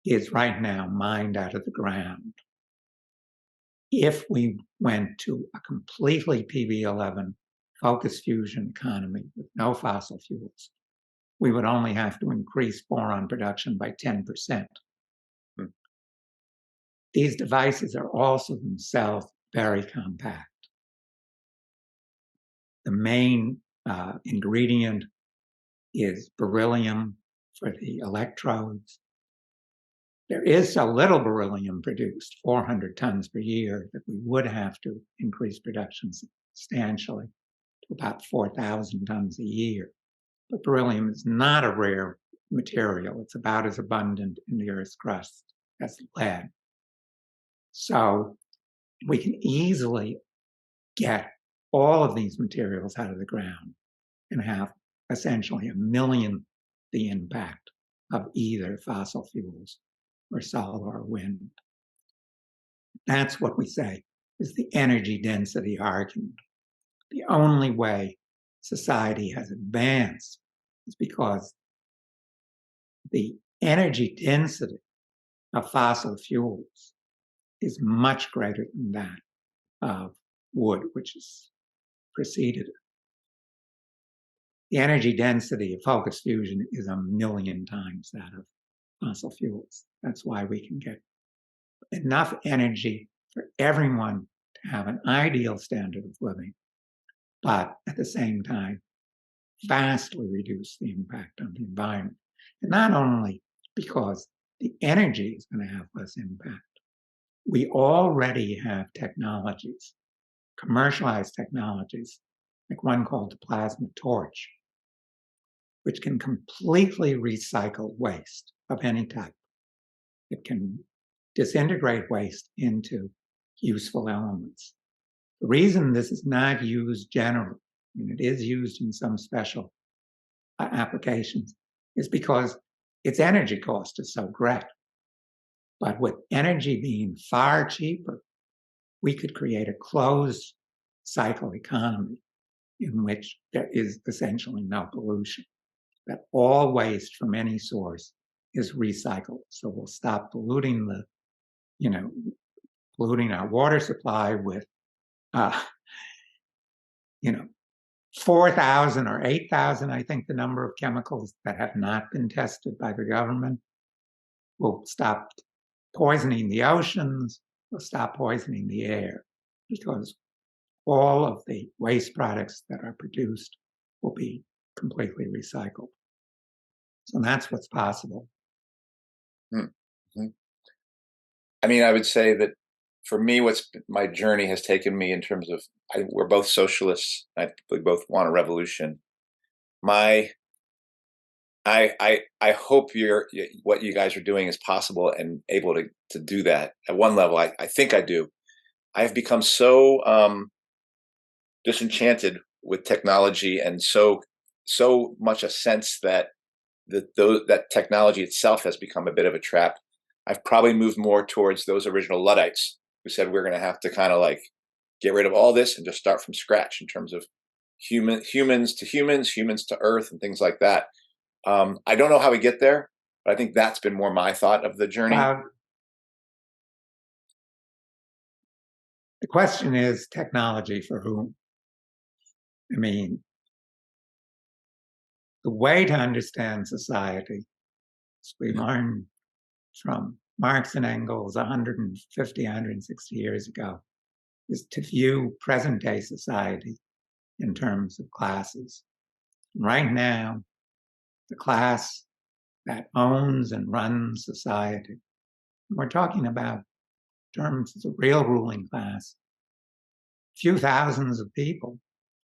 is right now mined out of the ground. If we went to a completely PV11 focus fusion economy with no fossil fuels, we would only have to increase boron production by 10%. These devices are also themselves very compact. The main ingredient is beryllium for the electrodes. There is so little beryllium produced, 400 tons per year, that we would have to increase production substantially to about 4,000 tons a year. But beryllium is not a rare material. It's about as abundant in the Earth's crust as lead. So we can easily get all of these materials out of the ground and have essentially a millionth the impact of either fossil fuels or solar or wind. That's what we say is the energy density argument. The only way society has advanced is because the energy density of fossil fuels is much greater than that of wood, which has preceded it. The energy density of focus fusion is 1,000,000 times that of fossil fuels. That's why we can get enough energy for everyone to have an ideal standard of living, but at the same time, vastly reduce the impact on the environment. And not only because the energy is going to have less impact, we already have technologies, commercialized technologies, like one called the plasma torch, which can completely recycle waste of any type. It can disintegrate waste into useful elements. The reason this is not used generally, and it is used in some special applications, is because its energy cost is so great. But with energy being far cheaper, we could create a closed cycle economy in which there is essentially no pollution, that all waste from any source is recycled. So we'll stop polluting polluting our water supply with 4,000 or 8,000, I think the number of chemicals that have not been tested by the government. We'll stop poisoning the oceans, we'll stop poisoning the air, because all of the waste products that are produced will be completely recycled. So that's what's possible.
Mm-hmm. I mean, I would say that for me, my journey has taken me in terms of, we're both socialists. We both want a revolution. I hope what you guys are doing is possible and able to do that at one level. I think I do. I have become so disenchanted with technology, and so much a sense that that technology itself has become a bit of a trap. I've probably moved more towards those original Luddites who said we're going to have to kind of like get rid of all this and just start from scratch in terms of humans to humans, humans to Earth, and things like that. I don't know how we get there, but I think that's been more my thought of the journey.
The question is technology for whom? I mean, the way to understand society, as we learned from Marx and Engels 150, 160 years ago, is to view present-day society in terms of classes. Right now, the class that owns and runs society, we're talking about terms of the real ruling class, a few thousands of people,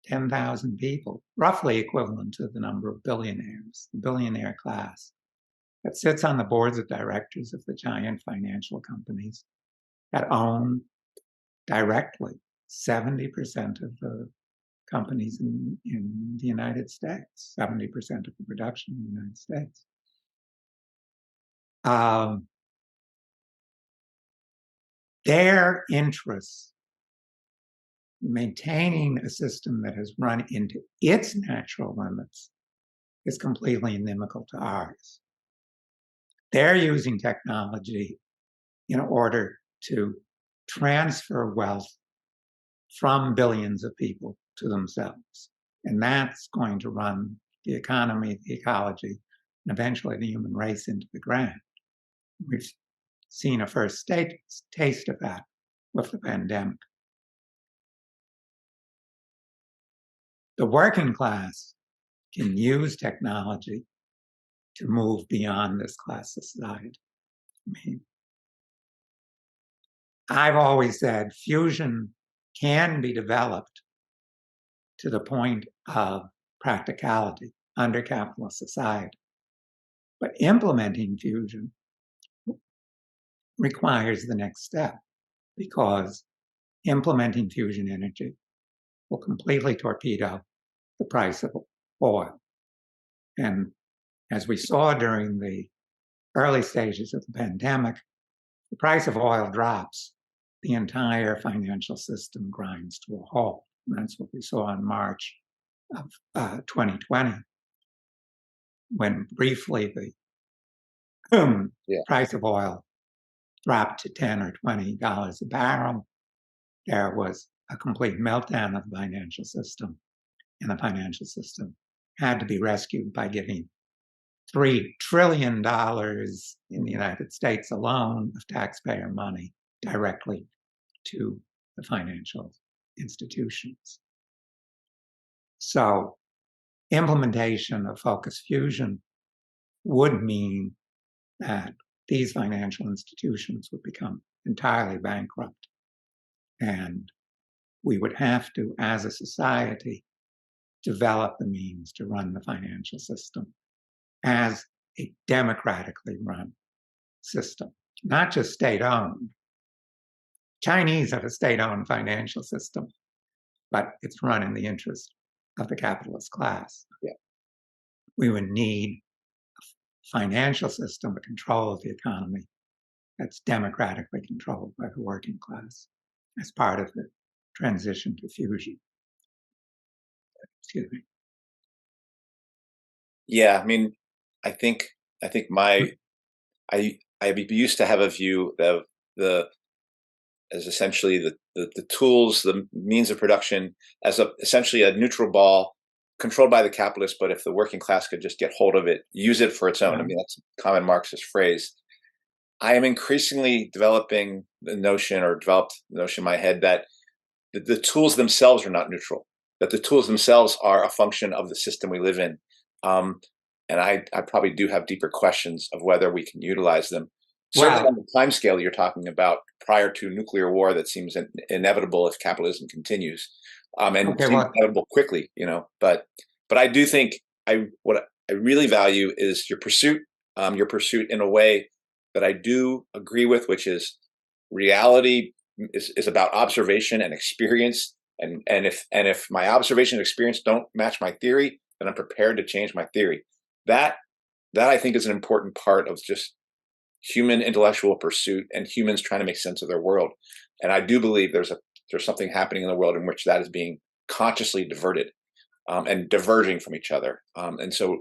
10,000 people, roughly equivalent to the number of billionaires, the billionaire class, that sits on the boards of directors of the giant financial companies that own directly 70% of the companies in the United States, 70% of the production in the United States. Their interests in maintaining a system that has run into its natural limits is completely inimical to ours. They're using technology in order to transfer wealth from billions of people to themselves. And that's going to run the economy, the ecology, and eventually the human race into the ground. We've seen a first taste of that with the pandemic. The working class can use technology to move beyond this class society. I mean, I've always said fusion can be developed to the point of practicality under capitalist society. But implementing fusion requires the next step, because implementing fusion energy will completely torpedo the price of oil. And as we saw during the early stages of the pandemic, the price of oil drops, the entire financial system grinds to a halt. And that's what we saw in March of 2020, when briefly the price of oil dropped to $10 or $20 a barrel. There was a complete meltdown of the financial system, and the financial system had to be rescued by giving $3 trillion in the United States alone of taxpayer money directly to the financial institutions. So implementation of focused fusion would mean that these financial institutions would become entirely bankrupt. And we would have to, as a society, develop the means to run the financial system as a democratically run system, not just state-owned. Chinese have a state-owned financial system, but it's run in the interest of the capitalist class.
Yeah.
We would need a financial system, a control of the economy that's democratically controlled by the working class as part of the transition to fusion. Excuse me.
Yeah, I mean, I think I used to have a view of as essentially the tools, the means of production, as essentially a neutral ball controlled by the capitalists, but if the working class could just get hold of it, use it for its own. I mean, that's a common Marxist phrase. I am increasingly developing the notion in my head that the tools themselves are not neutral, that the tools themselves are a function of the system we live in. And I probably do have deeper questions of whether we can utilize them. Certainly on the time scale you're talking about, prior to nuclear war, that seems inevitable if capitalism continues, and seems inevitable quickly, But I do think what I really value is your pursuit in a way that I do agree with, which is reality is about observation and experience. And if my observation and experience don't match my theory, then I'm prepared to change my theory. That I think is an important part of just human intellectual pursuit and humans trying to make sense of their world. And I do believe there's something happening in the world in which that is being consciously diverted and diverging from each other. And so,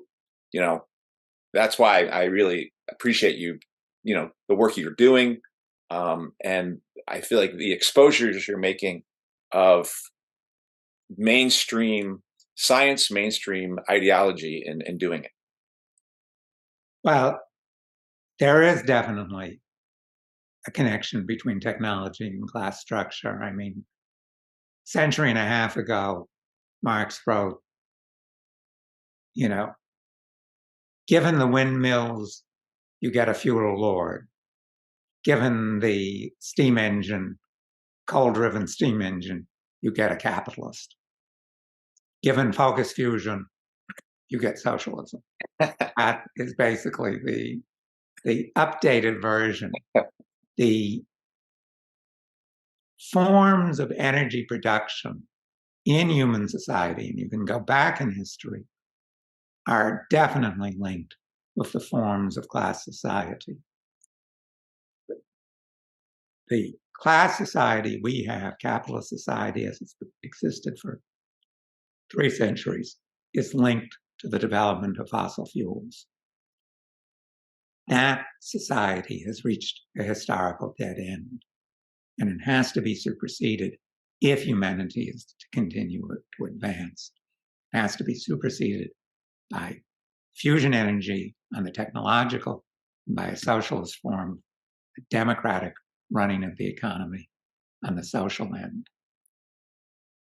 that's why I really appreciate the work you're doing. And I feel like the exposures you're making of mainstream science, mainstream ideology in doing it.
Well, there is definitely a connection between technology and class structure. I mean, a century and a half ago, Marx wrote, given the windmills, you get a feudal lord. Given the steam engine, coal-driven steam engine, you get a capitalist. Given focused fusion, you get socialism. That is basically the updated version. The forms of energy production in human society, and you can go back in history, are definitely linked with the forms of class society. The class society we have, capitalist society as it's existed for 3 centuries, is linked to the development of fossil fuels. That society has reached a historical dead end, and it has to be superseded if humanity is to continue to advance. It has to be superseded by fusion energy on the technological, and by a socialist form, a democratic running of the economy on the social end.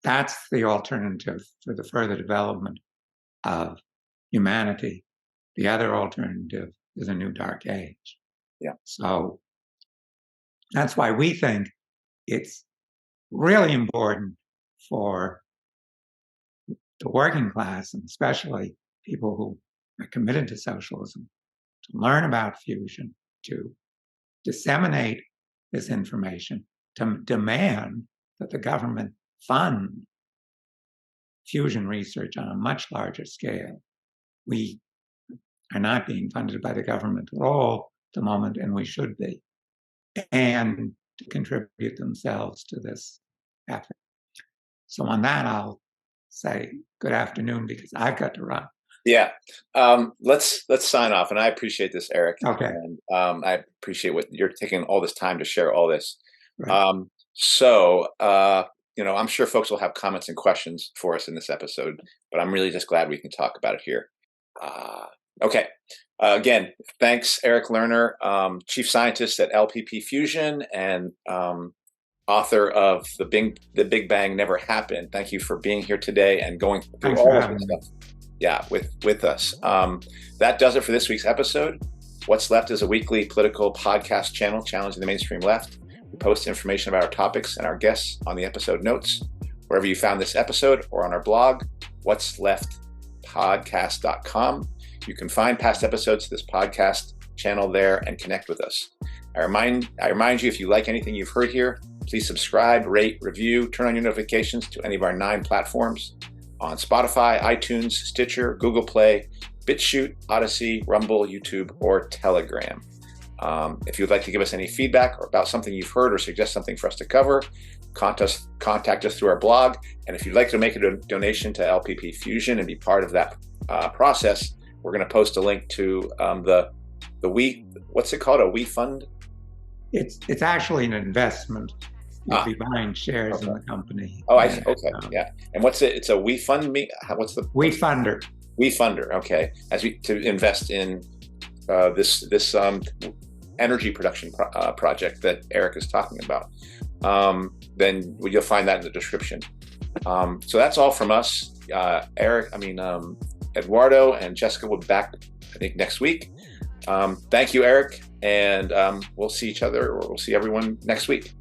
That's the alternative for the further development of humanity. The other alternative is a new dark age.
Yeah.
So that's why we think it's really important for the working class, and especially people who are committed to socialism, to learn about fusion, to disseminate this information, to demand that the government fund fusion research on a much larger scale. We are not being funded by the government at all at the moment, and we should be, and to contribute themselves to this effort. So on that, I'll say good afternoon because I've got to run.
Yeah. Let's sign off. And I appreciate this, Eric.
Okay.
And I appreciate what you're taking all this time to share all this.
Right.
I'm sure folks will have comments and questions for us in this episode, but I'm really just glad we can talk about it here. Okay. Again, thanks, Eric Lerner, Chief Scientist at LPP Fusion and author of The Big Bang Never Happened. Thank you for being here today and going through all of this stuff. Yeah, with us. That does it for this week's episode. What's Left is a weekly political podcast channel challenging the mainstream left. We post information about our topics and our guests on the episode notes, wherever you found this episode, or on our blog, what'sleftpodcast.com. You can find past episodes of this podcast channel there and connect with us. I remind you, if you like anything you've heard here, please subscribe, rate, review, turn on your notifications to any of our 9 platforms on Spotify, iTunes, Stitcher, Google Play, Bitchute, Odysee, Rumble, YouTube, or Telegram. If you'd like to give us any feedback or about something you've heard or suggest something for us to cover, contact us through our blog. And if you'd like to make a donation to LPP Fusion and be part of that process, we're going to post a link to what's it called? A We Fund?
It's actually an investment. You'll be buying shares in the company.
Oh, okay, yeah. And what's it? It's a We Fund Me? What's the?
We Funder.
We Funder, okay. To invest in this energy production project that Eric is talking about. Then you'll find that in the description. So that's all from us. Eduardo and Jessica will be back, I think, next week. Thank you, Eric, and we'll see each other, or we'll see everyone next week.